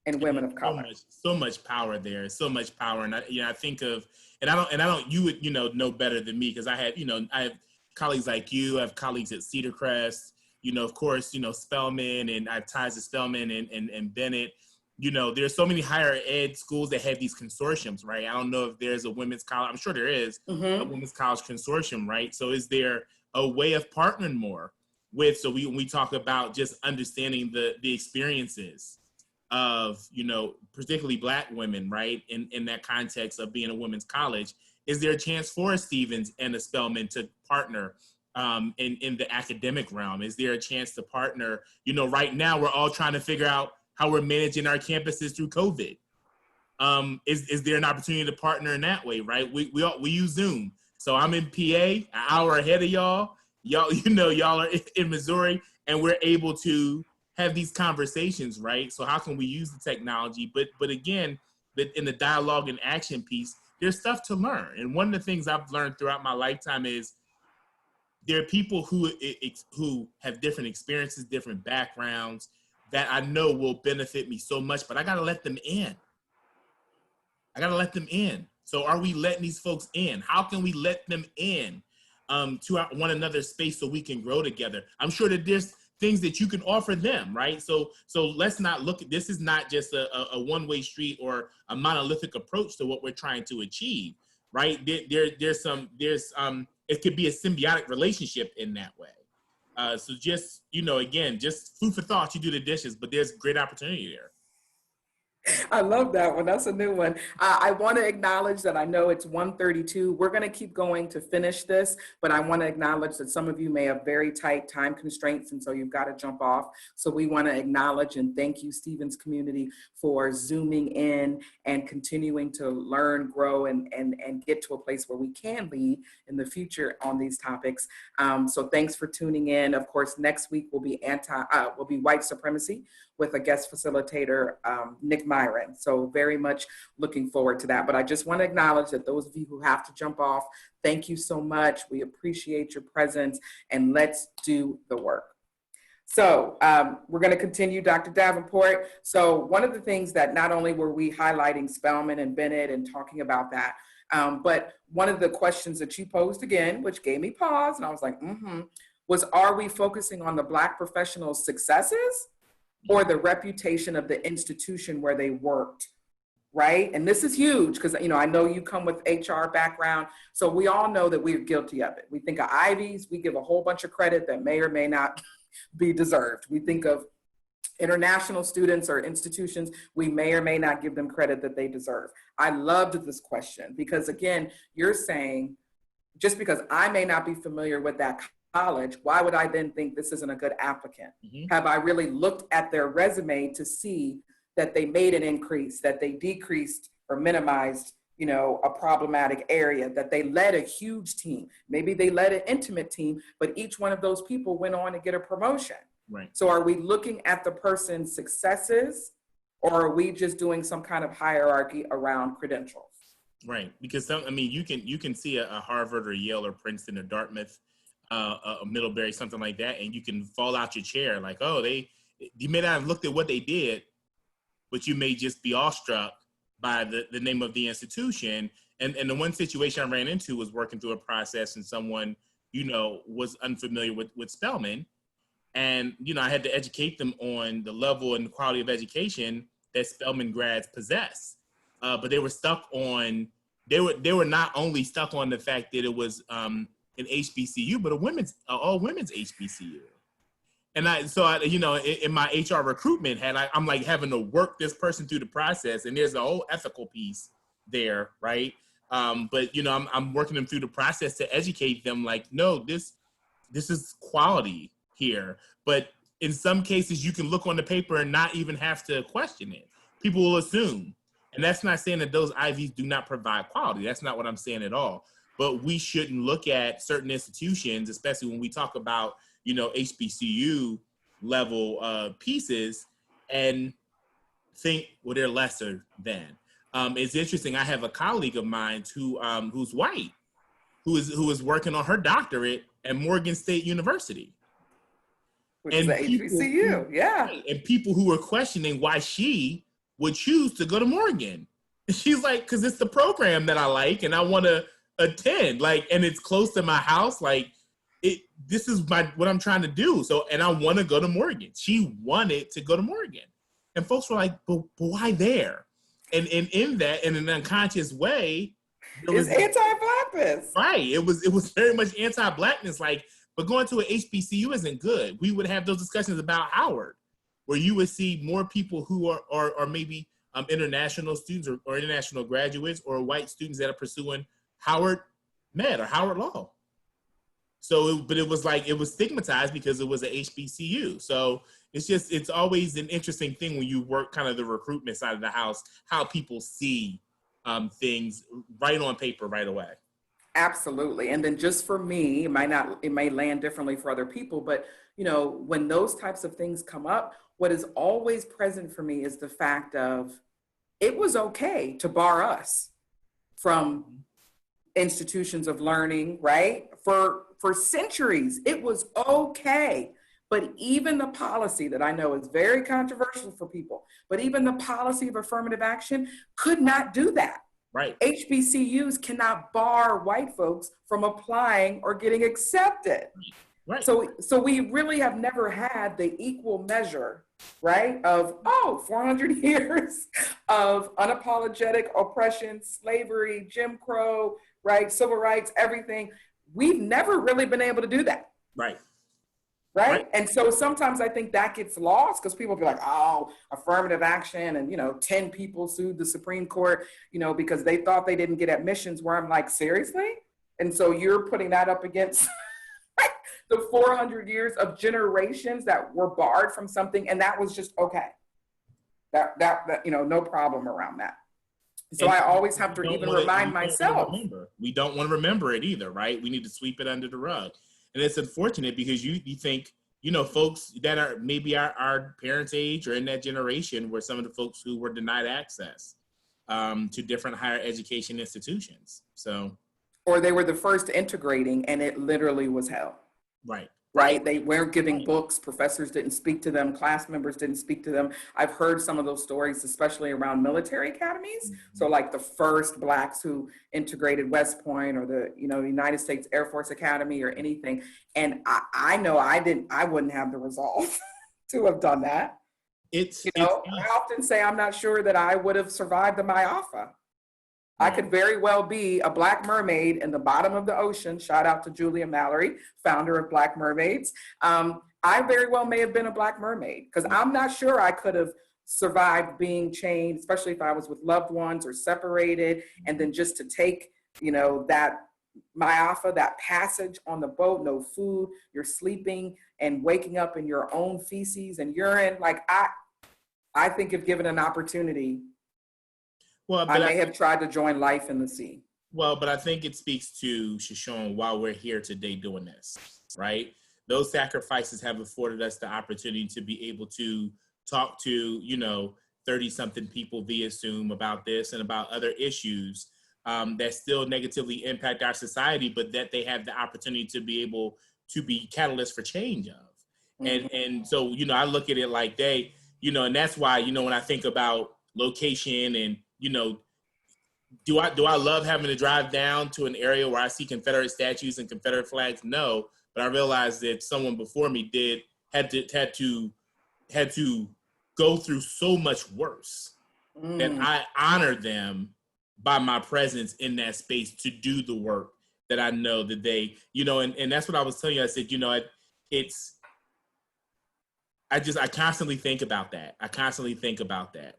and women of color. So much power there. So much power. And I think of, and I don't, you would, know better than me because I have colleagues like you, I have colleagues at Cedar Crest, of course, Spelman, and I have ties to Spelman and Bennett. There's so many higher ed schools that have these consortiums, right? I don't know if there's a women's college, I'm sure there is a women's college consortium, right? So is there a way of partnering more with, so when we talk about just understanding the experiences of, particularly Black women, right? In that context of being a women's college, is there a chance for a Stevens and a Spelman to partner in the academic realm? Is there a chance to partner? Right now we're all trying to figure out how we're managing our campuses through COVID. Is there an opportunity to partner in that way, right? We use Zoom. So I'm in PA, an hour ahead of y'all. Y'all are in Missouri, and we're able to have these conversations, right? So how can we use the technology? But again, in the dialogue and action piece, there's stuff to learn. And one of the things I've learned throughout my lifetime is there are people who have different experiences, different backgrounds that I know will benefit me so much, but I gotta let them in. So are we letting these folks in? How can we let them in to one another's space so we can grow together? I'm sure that there's things that you can offer them, right? So let's not look at this is not just a one-way street or a monolithic approach to what we're trying to achieve, right? It could be a symbiotic relationship in that way. So just, again, just food for thought. You do the dishes, but there's great opportunity there. I love that one. That's a new one. I want to acknowledge that I know it's 1:32. We're going to keep going to finish this, but I want to acknowledge that some of you may have very tight time constraints, and so you've got to jump off. So we want to acknowledge and thank you, Stevens community, for zooming in and continuing to learn, grow, and get to a place where we can lead in the future on these topics. So thanks for tuning in. Of course, next week will be white supremacy with a guest facilitator, Nick Myron. So very much looking forward to that. But I just want to acknowledge that those of you who have to jump off, thank you so much. We appreciate your presence, and let's do the work. So we're going to continue, Dr. Davenport. So one of the things that not only were we highlighting Spelman and Bennett and talking about that, but one of the questions that you posed again, which gave me pause, and I was like, was, are we focusing on the Black professionals' successes or the reputation of the institution where they worked, right? And this is huge because, I know you come with HR background, so we all know that we're guilty of it. We think of Ivies, we give a whole bunch of credit that may or may not be deserved. We think of international students or institutions, we may or may not give them credit that they deserve. I loved this question because, again, you're saying, just because I may not be familiar with that college, why would I then think this isn't a good applicant? Have I really looked at their resume to see that they made an increase, that they decreased or minimized, a problematic area, that they led a huge team? Maybe they led an intimate team, but each one of those people went on to get a promotion. Right. So are we looking at the person's successes, or are we just doing some kind of hierarchy around credentials? Right, because you can see a Harvard or Yale or Princeton or Dartmouth, a Middlebury, something like that, and you can fall out your chair like, oh, you may not have looked at what they did, but you may just be awestruck by the name of the institution. And the one situation I ran into was working through a process, and someone was unfamiliar with Spelman, and I had to educate them on the level and quality of education that Spelman grads possess. But they were stuck on they were not only stuck on the fact that it was an HBCU, but all women's HBCU. And in my HR recruitment I'm like having to work this person through the process, and there's a whole ethical piece there, right? But I'm working them through the process to educate them, like, no, this is quality here. But in some cases, you can look on the paper and not even have to question it. People will assume. And that's not saying that those IVs do not provide quality. That's not what I'm saying at all. But we shouldn't look at certain institutions, especially when we talk about, HBCU level pieces, and think, well, they're lesser than. It's interesting. I have a colleague of mine who's white, who is working on her doctorate at Morgan State University. Which is the HBCU, yeah. And people who were questioning why she would choose to go to Morgan. And she's like, because it's the program that I like and I want to attend, like, and it's close to my house. Like, this is what I'm trying to do. So, and I want to go to Morgan. She wanted to go to Morgan. And folks were like, but why there? And in that, in an unconscious way, it's anti-Blackness. Right. It was very much anti-Blackness. Like, but going to an HBCU isn't good. We would have those discussions about Howard, where you would see more people who are maybe international students or international graduates or white students that are pursuing Howard Med or Howard Law. So, but it was stigmatized because it was an HBCU. So it's always an interesting thing when you work kind of the recruitment side of the house, how people see things right on paper right away. Absolutely. And then just for me, it may land differently for other people, but when those types of things come up, what is always present for me is the fact of it was okay to bar us from institutions of learning, right? For centuries, it was okay. But even the policy that I know is very controversial for people, but even the policy of affirmative action could not do that. Right. HBCUs cannot bar white folks from applying or getting accepted. Right. So we really have never had the equal measure, right, of 400 years of unapologetic oppression, slavery, Jim Crow, right, civil rights, everything. We've never really been able to do that. Right. Right. And so sometimes I think that gets lost because people be like, oh, affirmative action. And, 10 people sued the Supreme Court, because they thought they didn't get admissions, where I'm like, seriously? And so you're putting that up against the 400 years of generations that were barred from something. And that was just okay. That no problem around that. So I always have to even remind myself. We don't want to remember it either, right? We need to sweep it under the rug. And it's unfortunate because you think, folks that are maybe our parents' age or in that generation were some of the folks who were denied access to different higher education institutions. So, or they were the first integrating and it literally was hell. Right. They weren't giving books. Professors didn't speak to them. Class members didn't speak to them. I've heard some of those stories, especially around military academies. Mm-hmm. So like the first Blacks who integrated West Point or the, United States Air Force Academy or anything. And I know I wouldn't have the resolve to have done that. I often say I'm not sure that I would have survived the Mai Alpha. I could very well be a Black mermaid in the bottom of the ocean. Shout out to Julia Mallory, founder of Black Mermaids. I very well may have been a Black mermaid because I'm not sure I could have survived being chained, especially if I was with loved ones or separated. And then just to take, that Mai Alpha, that passage on the boat, no food, you're sleeping and waking up in your own feces and urine. Like I think if given an opportunity, well, I may have tried to join life in the sea. Well, but I think it speaks to, Shaashawn, why we're here today doing this, right? Those sacrifices have afforded us the opportunity to be able to talk to, 30-something people via Zoom about this and about other issues. that still negatively impact our society, but that they have the opportunity to be able to be catalysts for change of. And so, I look at it like and that's why, when I think about location and, do I love having to drive down to an area where I see Confederate statues and Confederate flags? No, but I realized that someone before me had to go through so much worse that I honor them by my presence in that space to do the work that I know that they, and that's what I was telling you. I said, I constantly think about that.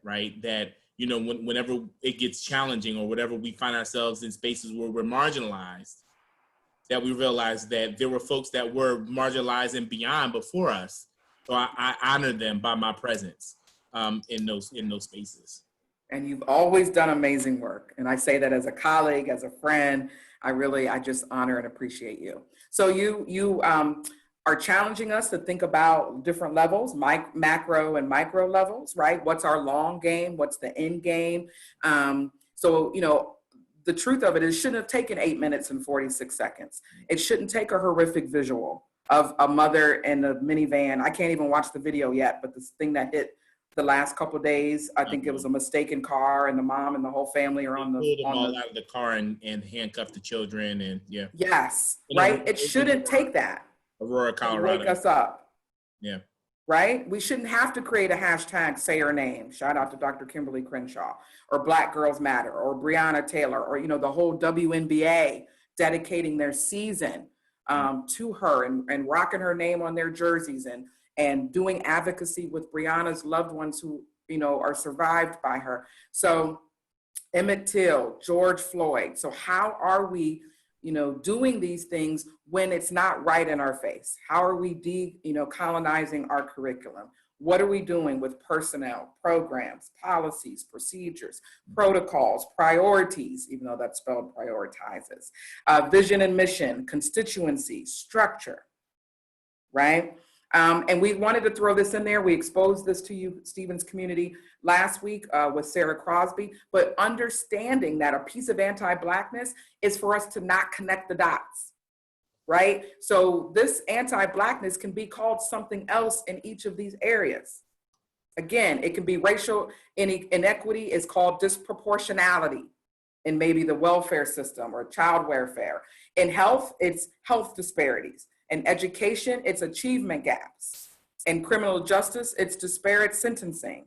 Right? That, whenever it gets challenging or whatever, we find ourselves in spaces where we're marginalized, that we realize that there were folks that were marginalized and beyond before us. So I honor them by my presence in those spaces. And you've always done amazing work. And I say that as a colleague, as a friend. I just honor and appreciate you. So you are challenging us to think about different levels, macro and micro levels, right? What's our long game? What's the end game? So, the truth of it is, it shouldn't have taken 8 minutes and 46 seconds. It shouldn't take a horrific visual of a mother in a minivan. I can't even watch the video yet, but this thing that hit the last couple of days, I think it was a mistaken car, and the mom and the whole family are on the pulled them all out of the car and handcuffed the children, and yeah. Yes, right. It shouldn't take that. Aurora, Colorado. Wake us up. Yeah. Right? We shouldn't have to create a hashtag, say her name. Shout out to Dr. Kimberly Crenshaw, or Black Girls Matter, or Breonna Taylor, or, the whole WNBA dedicating their season to her and rocking her name on their jerseys and doing advocacy with Breonna's loved ones who, are survived by her. So Emmett Till, George Floyd. So how are we, doing these things when it's not right in our face? How are we colonizing our curriculum? What are we doing with personnel, programs, policies, procedures, protocols, priorities, even though that's spelled prioritizes, vision and mission, constituency, structure, right? And we wanted to throw this in there. We exposed this to you, Stevens community, last week with Sarah Crosby, but understanding that a piece of anti-Blackness is for us to not connect the dots, right? So this anti-Blackness can be called something else in each of these areas. Again, it can be racial inequity is called disproportionality in maybe the welfare system or child welfare. In health, it's health disparities. In education, it's achievement gaps. In criminal justice, it's disparate sentencing.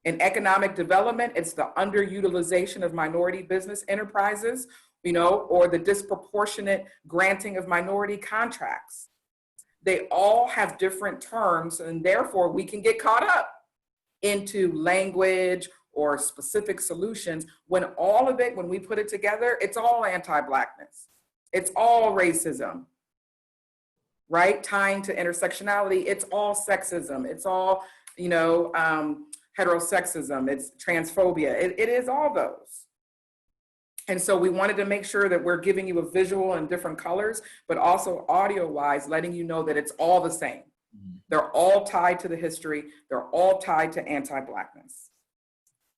In economic development, it's the underutilization of minority business enterprises, or the disproportionate granting of minority contracts. They all have different terms, and therefore we can get caught up into language or specific solutions when all of it, when we put it together, it's all anti-Blackness. It's all racism. Right? Tying to intersectionality, it's all sexism. It's all, heterosexism. It's transphobia. It is all those. And so we wanted to make sure that we're giving you a visual in different colors, but also audio-wise, letting you know that it's all the same. They're all tied to the history. They're all tied to anti-Blackness,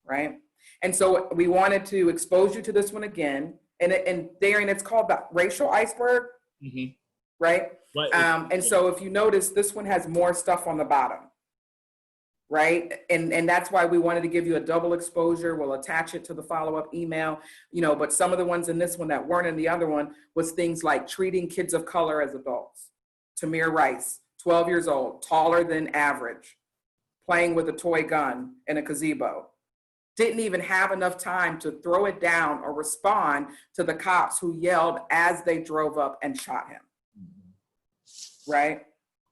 right? And so we wanted to expose you to this one again. And Darrien, it's called the racial iceberg, right? And so if you notice, this one has more stuff on the bottom, right? And that's why we wanted to give you a double exposure. We'll attach it to the follow-up email, but some of the ones in this one that weren't in the other one was things like treating kids of color as adults. Tamir Rice, 12 years old, taller than average, playing with a toy gun in a gazebo. Didn't even have enough time to throw it down or respond to the cops who yelled as they drove up and shot him. Right?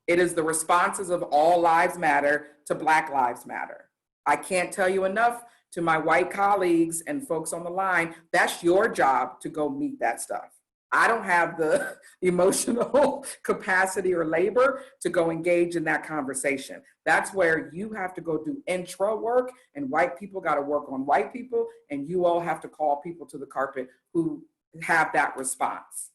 It is the responses of all lives matter to Black Lives Matter. I can't tell you enough to my white colleagues and folks on the line, that's your job to go meet that stuff. I don't have the emotional capacity or labor to go engage in that conversation. That's where you have to go do intro work, and white people got to work on white people, and you all have to call people to the carpet who have that response.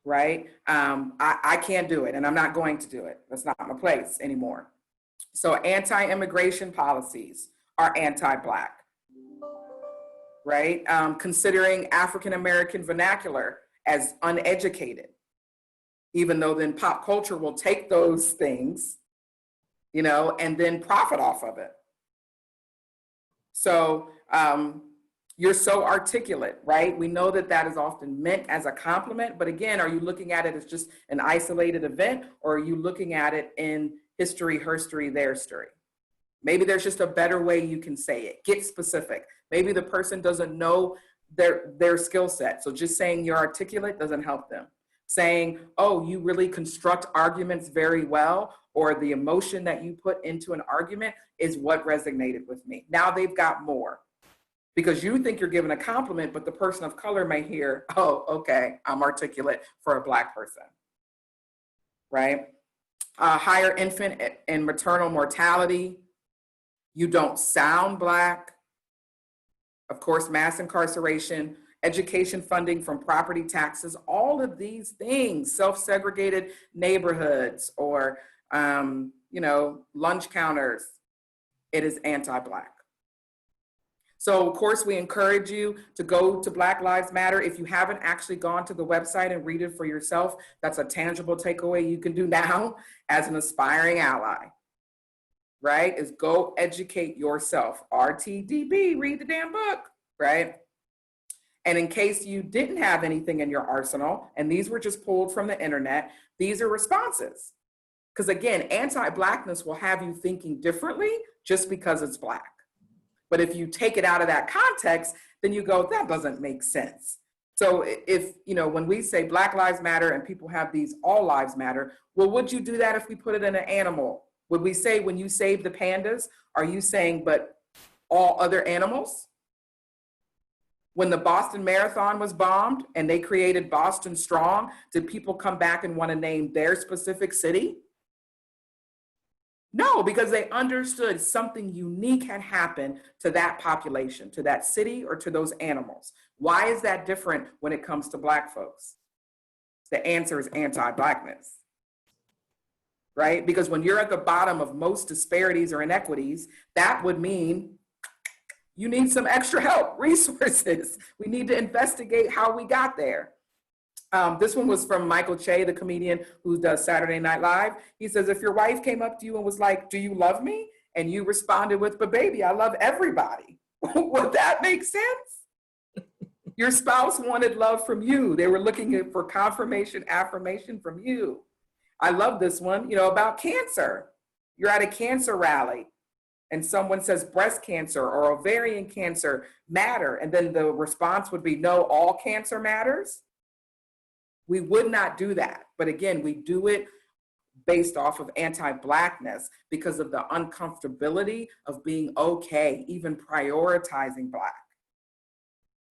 Right? I can't do it, and I'm not going to do it. That's not my place anymore. So anti-immigration policies are anti-Black. right? Considering African-American vernacular as uneducated, even though then pop culture will take those things, you know, and then profit off of it. So you're so articulate, right? We know that that is often meant as a compliment, but again, are you looking at it as just an isolated event, or are you looking at it in history, herstory, their story? Maybe there's just a better way you can say it. Get specific. Maybe the person doesn't know their skill set. So just saying you're articulate doesn't help them. Saying, oh, you really construct arguments very well, or the emotion that you put into an argument is what resonated with me. Now they've got more. Because you think you're giving a compliment, but the person of color may hear, oh, okay, I'm articulate for a Black person, right? Higher infant and maternal mortality. You don't sound Black. Of course, mass incarceration, education funding from property taxes, all of these things, self-segregated neighborhoods, or, you know, lunch counters, it is anti-Black. So of course, we encourage you to go to Black Lives Matter. If you haven't actually gone to the website and read it for yourself, that's a tangible takeaway you can do now as an aspiring ally, right? Is go educate yourself. RTDB, read the damn book, right? And in case you didn't have anything in your arsenal, and these were just pulled from the internet, these are responses. Because again, anti-Blackness will have you thinking differently just because it's Black. But if you take it out of that context, then you go, that doesn't make sense. So if, you know, when we say Black Lives Matter and people have these all lives matter, well, would you do that if we put it in an animal? Would we say when you save the pandas, are you saying, but all other animals? When the Boston Marathon was bombed and they created Boston Strong, did people come back and want to name their specific city? No, because they understood something unique had happened to that population, to that city, or to those animals. Why is that different when it comes to Black folks? The answer is anti-Blackness, right? Because when you're at the bottom of most disparities or inequities, that would mean you need some extra help, resources. We need to investigate how we got there. This one was from Michael Che, the comedian who does Saturday Night Live. He says, if your wife came up to you and was like, do you love me? And you responded with, but baby, I love everybody. Would that make sense? Your spouse wanted love from you. They were looking for confirmation, affirmation from you. I love this one, you know, about cancer. You're at a cancer rally and someone says breast cancer or ovarian cancer matter. And then the response would be, no, all cancer matters. We would not do that. But again, we do it based off of anti-Blackness because of the uncomfortability of being okay, even prioritizing Black.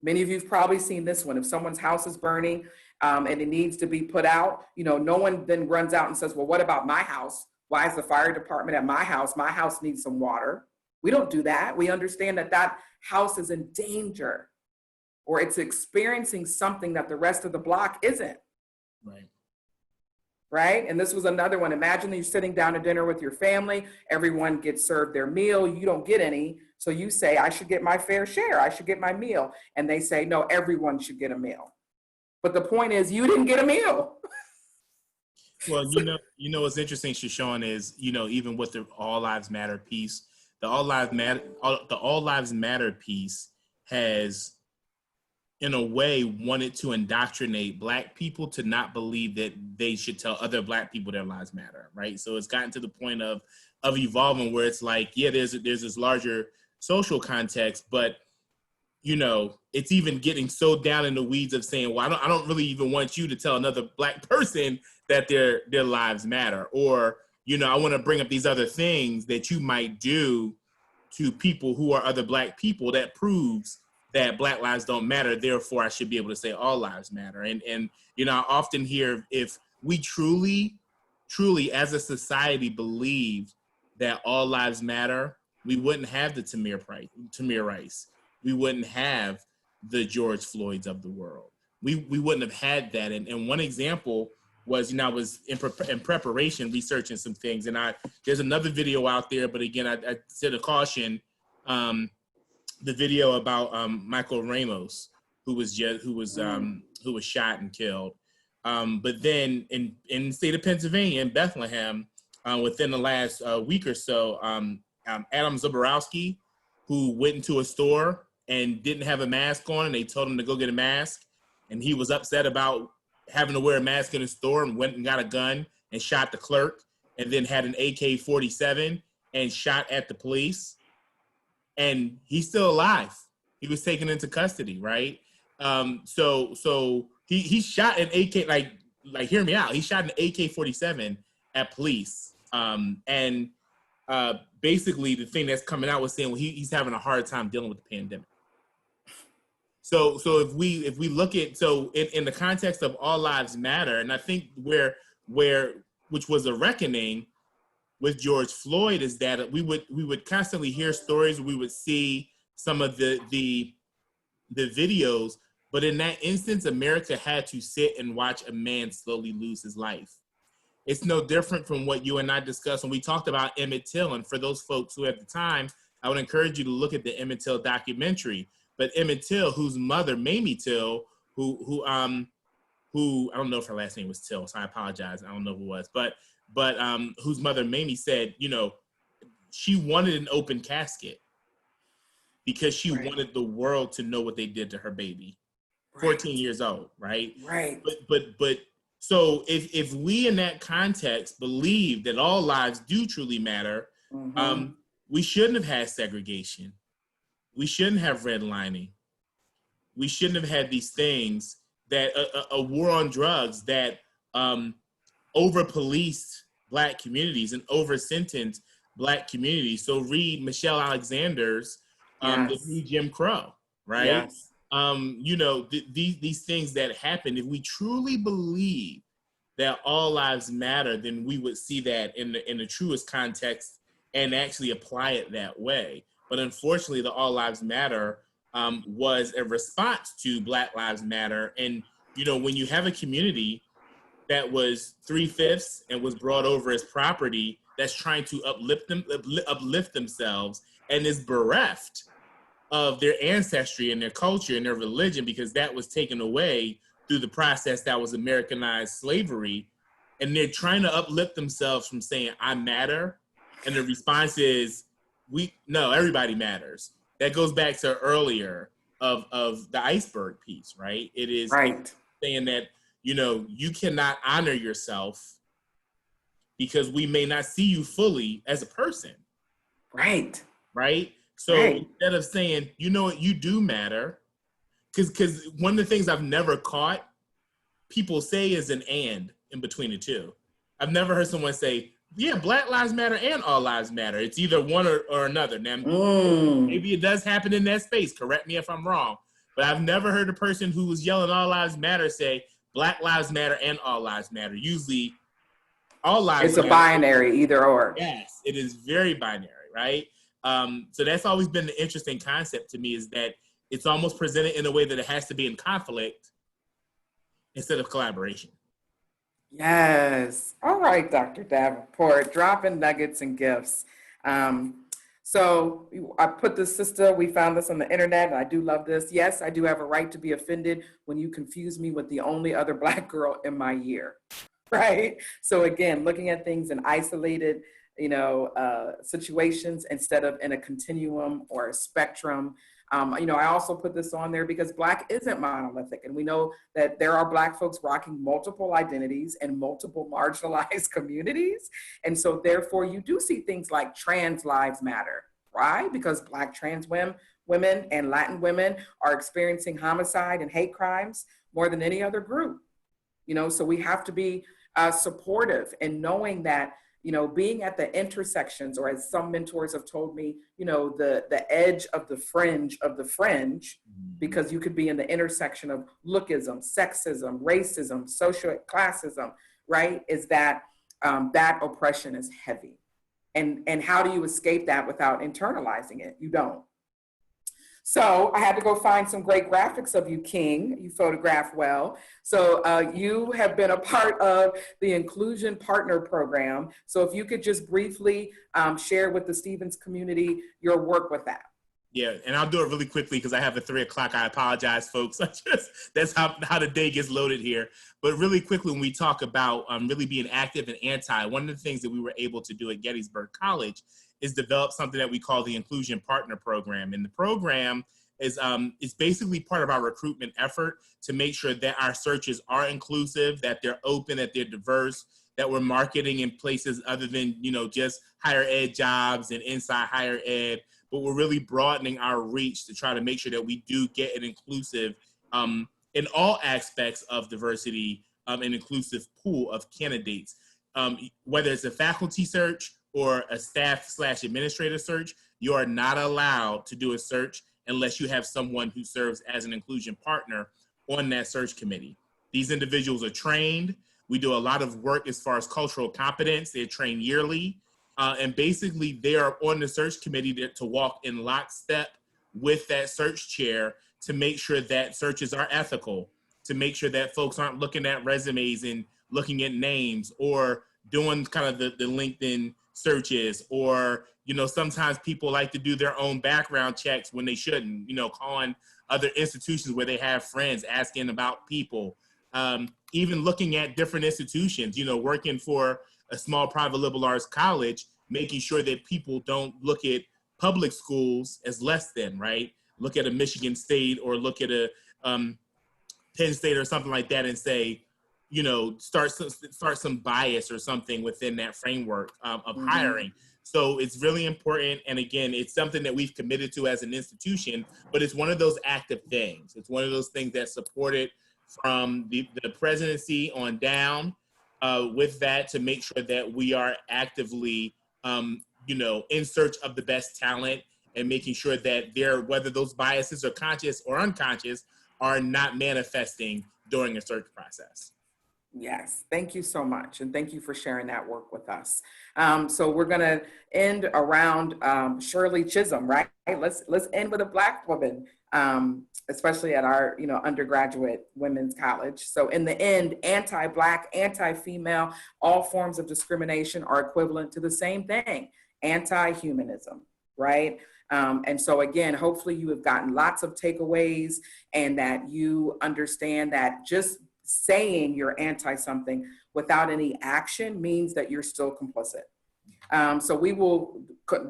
Many of you have probably seen this one. If someone's house is burning and it needs to be put out, you know, no one then runs out and says, well, what about my house? Why is the fire department at my house? My house needs some water. We don't do that. We understand that that house is in danger or it's experiencing something that the rest of the block isn't. Right. Right? And this was another one. Imagine that you're sitting down to dinner with your family. Everyone gets served their meal. You don't get any. So you say, I should get my fair share. I should get my meal. And they say, no, everyone should get a meal. But the point is, you didn't get a meal. Well, you know what's interesting, Shaashawn, is, you know, even with the All Lives Matter piece, the All Lives Matter piece has, in a way, wanted to indoctrinate Black people to not believe that they should tell other Black people their lives matter, right? So it's gotten to the point of evolving where it's like, yeah, there's this larger social context, but, you know, it's even getting so down in the weeds of saying, well, I don't really even want you to tell another Black person that their lives matter, or, you know, I want to bring up these other things that you might do to people who are other Black people that proves that Black lives don't matter, therefore I should be able to say all lives matter. And you know, I often hear, if we truly as a society believed that all lives matter, we wouldn't have the Tamir Rice. We wouldn't have the George Floyds of the world. We wouldn't have had that. And one example was, you know, I was in preparation researching some things, and there's another video out there, but again, I said a caution. the video about Michael Ramos, who was shot and killed. But then in the state of Pennsylvania, in Bethlehem, within the last week or so, Adam Zaborowski, who went into a store and didn't have a mask on, and they told him to go get a mask, and he was upset about having to wear a mask in a store, and went and got a gun and shot the clerk, and then had an AK-47 and shot at the police, and he's still alive. He was taken into custody, right? So he shot an AK, like hear me out. He shot an AK-47 at police, and basically the thing that's coming out was saying, well, he's having a hard time dealing with the pandemic. So if we look at, so in the context of all lives matter, and I think where which was a reckoning with George Floyd, is that we would constantly hear stories, we would see some of the videos, but in that instance, America had to sit and watch a man slowly lose his life. It's no different from what you and I discussed when we talked about Emmett Till. And for those folks who at the time, I would encourage you to look at the Emmett Till documentary. But Emmett Till, whose mother, Mamie Till, who I don't know if her last name was Till, so I apologize. I don't know who it was, but whose mother, Mamie, said, she wanted an open casket because she wanted the world to know what they did to her baby. 14 years old, right? Right. But so if we in that context believe that all lives do truly matter, we shouldn't have had segregation. We shouldn't have redlining. We shouldn't have had these things, that a war on drugs that over-policed Black communities and over-sentenced Black communities. So read Michelle Alexander's The New Jim Crow, right? Yes. These things that happen, if we truly believe that all lives matter, then we would see that in the truest context and actually apply it that way. But unfortunately, the All Lives Matter was a response to Black Lives Matter. And, when you have a community that was 3/5 and was brought over as property, that's trying to uplift themselves and is bereft of their ancestry and their culture and their religion, because that was taken away through the process that was Americanized slavery. And they're trying to uplift themselves from saying, I matter. And the response is, no, everybody matters. That goes back to earlier of the iceberg piece, right? It is saying that, you cannot honor yourself because we may not see you fully as a person. Right. Right? So instead of saying, what, you do matter, because one of the things I've never caught people say is an and in between the two. I've never heard someone say, yeah, Black Lives Matter and all lives matter. It's either one or another. Now, maybe it does happen in that space. Correct me if I'm wrong. But I've never heard a person who was yelling all lives matter say Black Lives Matter and all lives matter. Usually all lives matter. It's a binary, either or. Yes, it is very binary, right? So that's always been the interesting concept to me, is that it's almost presented in a way that it has to be in conflict instead of collaboration. Yes. All right, Dr. Davenport, dropping nuggets and gifts. So I put this, sister, we found this on the internet, and I do love this. Yes, I do have a right to be offended when you confuse me with the only other Black girl in my year, right? So again, looking at things in isolated, situations instead of in a continuum or a spectrum. I also put this on there because Black isn't monolithic. And we know that there are Black folks rocking multiple identities and multiple marginalized communities. And so therefore you do see things like trans lives matter, right? Because Black trans women and Latin women are experiencing homicide and hate crimes more than any other group. So we have to be supportive, and knowing that, being at the intersections, or as some mentors have told me, the edge of the fringe, because you could be in the intersection of lookism, sexism, racism, social classism, right? Is that that oppression is heavy. And how do you escape that without internalizing it? You don't. So I had to go find some great graphics of you, King. You photograph well. So you have been a part of the Inclusion Partner Program. So if you could just briefly share with the Stevens community your work with that. Yeah, and I'll do it really quickly because I have a 3 o'clock. I apologize, folks. That's how the day gets loaded here. But really quickly, when we talk about really being active and anti, one of the things that we were able to do at Gettysburg College is develop something that we call the Inclusion Partner Program. And the program is basically part of our recruitment effort to make sure that our searches are inclusive, that they're open, that they're diverse, that we're marketing in places other than, just higher ed jobs and inside higher ed, but we're really broadening our reach to try to make sure that we do get an inclusive in all aspects of diversity, an inclusive pool of candidates. Whether it's a faculty search or a staff/administrator search, you are not allowed to do a search unless you have someone who serves as an inclusion partner on that search committee. These individuals are trained. We do a lot of work as far as cultural competence. They're trained yearly. And basically, they are on the search committee to walk in lockstep with that search chair to make sure that searches are ethical, to make sure that folks aren't looking at resumes and looking at names or doing kind of the LinkedIn searches, or, sometimes people like to do their own background checks when they shouldn't, calling other institutions where they have friends, asking about people, even looking at different institutions, working for a small private liberal arts college, making sure that people don't look at public schools as less than, right? Look at a Michigan State or look at a Penn State or something like that and say, start some bias or something within that framework of hiring. So it's really important. And again, it's something that we've committed to as an institution, but it's one of those active things. It's one of those things that's supported from the presidency on down, with that, to make sure that we are actively, in search of the best talent and making sure that whether those biases are conscious or unconscious, are not manifesting during a search process. Yes, thank you so much. And thank you for sharing that work with us. So we're going to end around Shirley Chisholm, right? Let's end with a Black woman, especially at our undergraduate women's college. So in the end, anti-Black, anti-female, all forms of discrimination are equivalent to the same thing: anti-humanism, right? And so again, hopefully you have gotten lots of takeaways and that you understand that just saying you're anti something without any action means that you're still complicit. So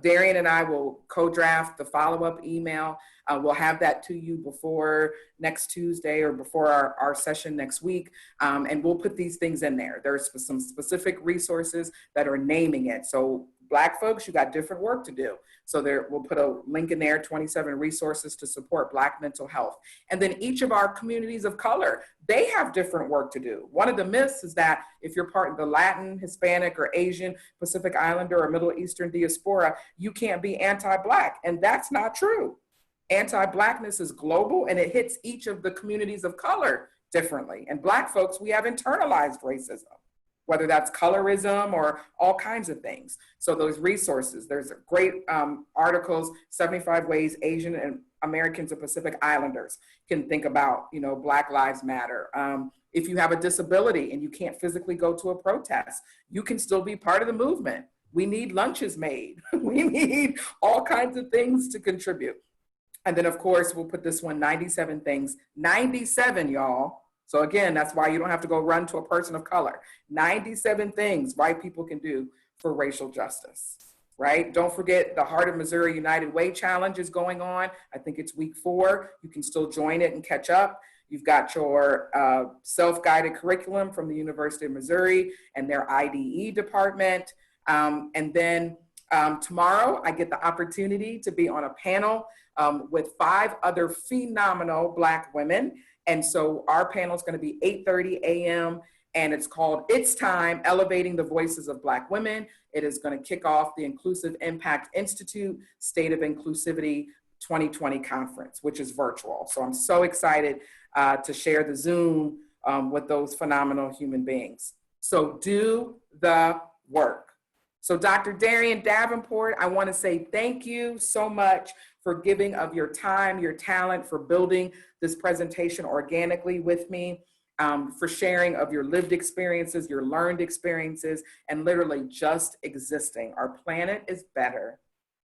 Darrien and I will co-draft the follow-up email. We'll have that to you before next Tuesday or before our session next week. And we'll put these things in there. There's some specific resources that are naming it. So Black folks, you got different work to do. So we'll put a link in there, 27 resources to support Black mental health. And then each of our communities of color, they have different work to do. One of the myths is that if you're part of the Latin, Hispanic, or Asian, Pacific Islander, or Middle Eastern diaspora, you can't be anti-Black. And that's not true. Anti-Blackness is global and it hits each of the communities of color differently. And Black folks, we have internalized racism, whether that's colorism or all kinds of things. So those resources, there's great articles, 75 ways Asian and Americans and Pacific Islanders can think about, Black Lives Matter. If you have a disability and you can't physically go to a protest, you can still be part of the movement. We need lunches made. We need all kinds of things to contribute. And then of course, we'll put this one, 97 things, 97 y'all. So again, that's why you don't have to go run to a person of color. 97 things white people can do for racial justice, right? Don't forget the Heart of Missouri United Way Challenge is going on. I think it's week 4. You can still join it and catch up. You've got your self-guided curriculum from the University of Missouri and their IDE department. And then tomorrow, I get the opportunity to be on a panel with 5 other phenomenal Black women. And so our panel is going to be 8:30 a.m. and it's called It's Time, Elevating the Voices of Black Women. It is going to kick off the Inclusive Impact Institute State of Inclusivity 2020 conference, which is virtual. So I'm so excited to share the Zoom with those phenomenal human beings. So do the work. So Dr. Darrien Davenport, I want to say thank you so much for giving of your time, your talent, for building this presentation organically with me, for sharing of your lived experiences, your learned experiences, and literally just existing. Our planet is better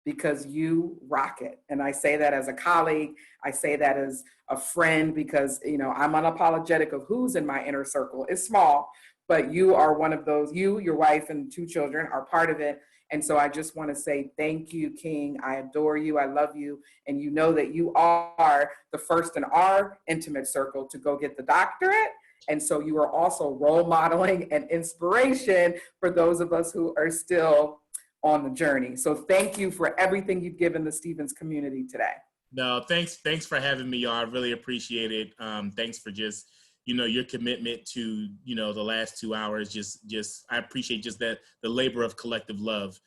because you rock it. And I say that as a colleague. I say that as a friend because, you know, I'm unapologetic of who's in my inner circle. It's small, but you are one of those. You, your wife, and 2 children are part of it. And so I just want to say thank you, King. I adore you. I love you. And you know that you are the first in our intimate circle to go get the doctorate. And so you are also role modeling and inspiration for those of us who are still on the journey. So thank you for everything you've given the Stevens community today. No, thanks for having me, y'all. I really appreciate it. Thanks for just, you know, your commitment to, you know, the last 2 hours. Just I appreciate just that, the labor of collective love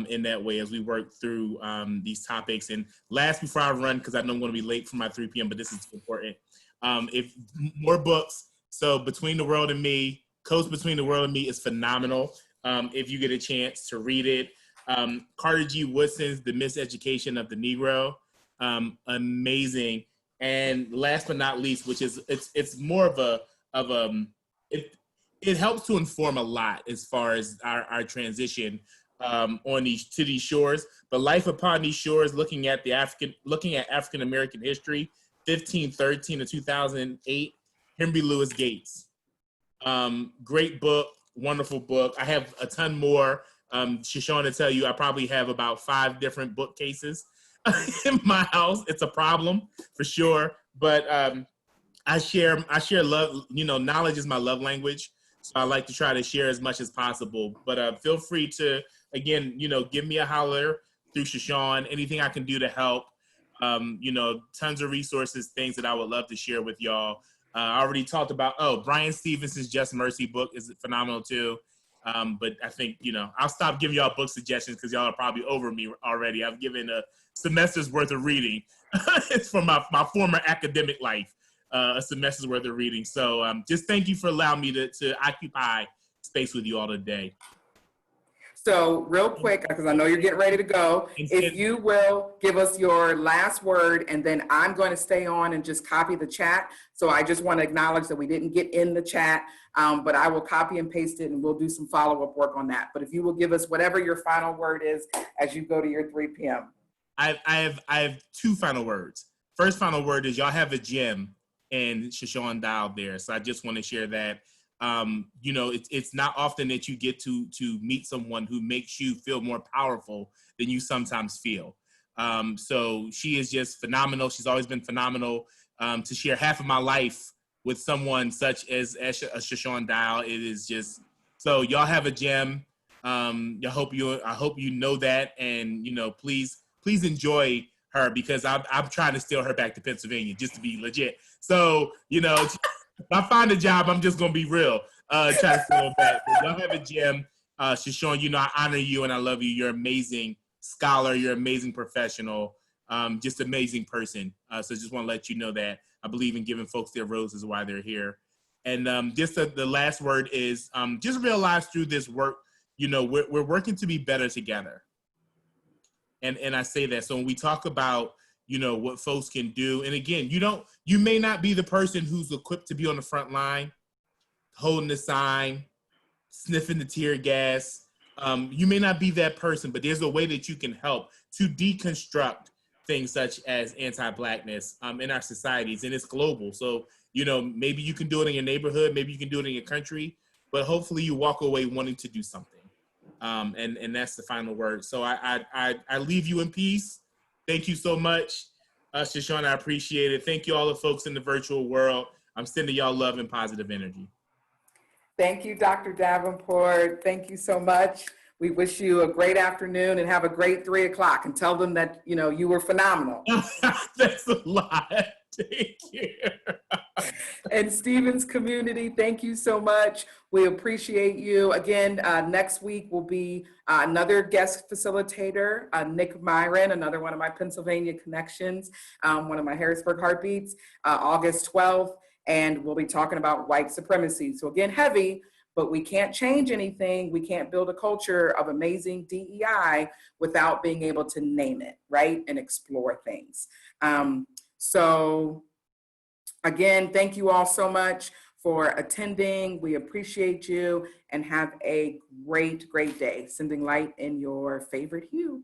in that way as we work through these topics. And last, before I run, because I know I'm going to be late for my 3 p.m., but this is important. If more books, so Between the World and Me, Coast Between the World and Me is phenomenal. If you get a chance to read it. Carter G. Woodson's The Miseducation of the Negro. Amazing. And last but not least, which is it's more of it helps to inform a lot as far as our transition to these shores. But Life Upon These Shores, looking at African American history, 1513 to 2008, Henry Louis Gates. Great book, wonderful book. I have a ton more. Shaashawn to tell you, I probably have about 5 different bookcases in my house. It's a problem for sure, but I share love. You know, knowledge is my love language, so I like to try to share as much as possible. But feel free to, again, you know, give me a holler through Shaashawn. Anything I can do to help. You know, tons of resources, things that I would love to share with y'all. I already talked about, Brian Stevenson's Just Mercy book is phenomenal too. But I think, you know, I'll stop giving y'all book suggestions because y'all are probably over me already. I've given a semester's worth of reading. It's from my former academic life, a semester's worth of reading. So just thank you for allowing me to occupy space with you all today. So real quick, because I know you're getting ready to go, if you will give us your last word, and then I'm going to stay on and just copy the chat. So I just want to acknowledge that we didn't get in the chat, but I will copy and paste it, and we'll do some follow-up work on that. But if you will give us whatever your final word is as you go to your 3 p.m. I have 2 final words. First final word is y'all have a gem in Shaashawn Dial there. So I just want to share that. You know, it's not often that you get to meet someone who makes you feel more powerful than you sometimes feel. So she is just phenomenal. She's always been phenomenal. To share half of my life with someone such as Shaashawn Dial, it is just, so y'all have a gem. I hope you know that, and you know, please enjoy her, because I'm trying to steal her back to Pennsylvania just to be legit. So, you know, if I find a job, I'm just gonna be real. Try to steal her back. But y'all have a gem. Shaashawn, you know, I honor you and I love you. You're an amazing scholar. You're an amazing professional. Just amazing person. So just want to let you know that I believe in giving folks their roses while they're here. And just the last word is just realize through this work, you know, we're working to be better together. And I say that. So when we talk about, you know, what folks can do, and again, you may not be the person who's equipped to be on the front line, holding the sign, sniffing the tear gas. You may not be that person, but there's a way that you can help to deconstruct things such as anti-Blackness in our societies, and it's global. So, you know, maybe you can do it in your neighborhood, maybe you can do it in your country, but hopefully you walk away wanting to do something. And that's the final word. So I leave you in peace. Thank you so much, Shaashawn. I appreciate it. Thank you, all the folks in the virtual world. I'm sending y'all love and positive energy. Thank you, Dr. Davenport. Thank you so much. We wish you a great afternoon and have a great 3 o'clock, and tell them that, you know, you were phenomenal. That's a lot. Thank you. And Stevens community, thank you so much. We appreciate you. Again, next week will be another guest facilitator, Nick Myron, another one of my Pennsylvania connections, one of my Harrisburg heartbeats, August 12th. And we'll be talking about white supremacy. So again, heavy, but we can't change anything. We can't build a culture of amazing DEI without being able to name it, right? And explore things. So again, thank you all so much for attending. We appreciate you, and have a great, great day. Sending light in your favorite hue.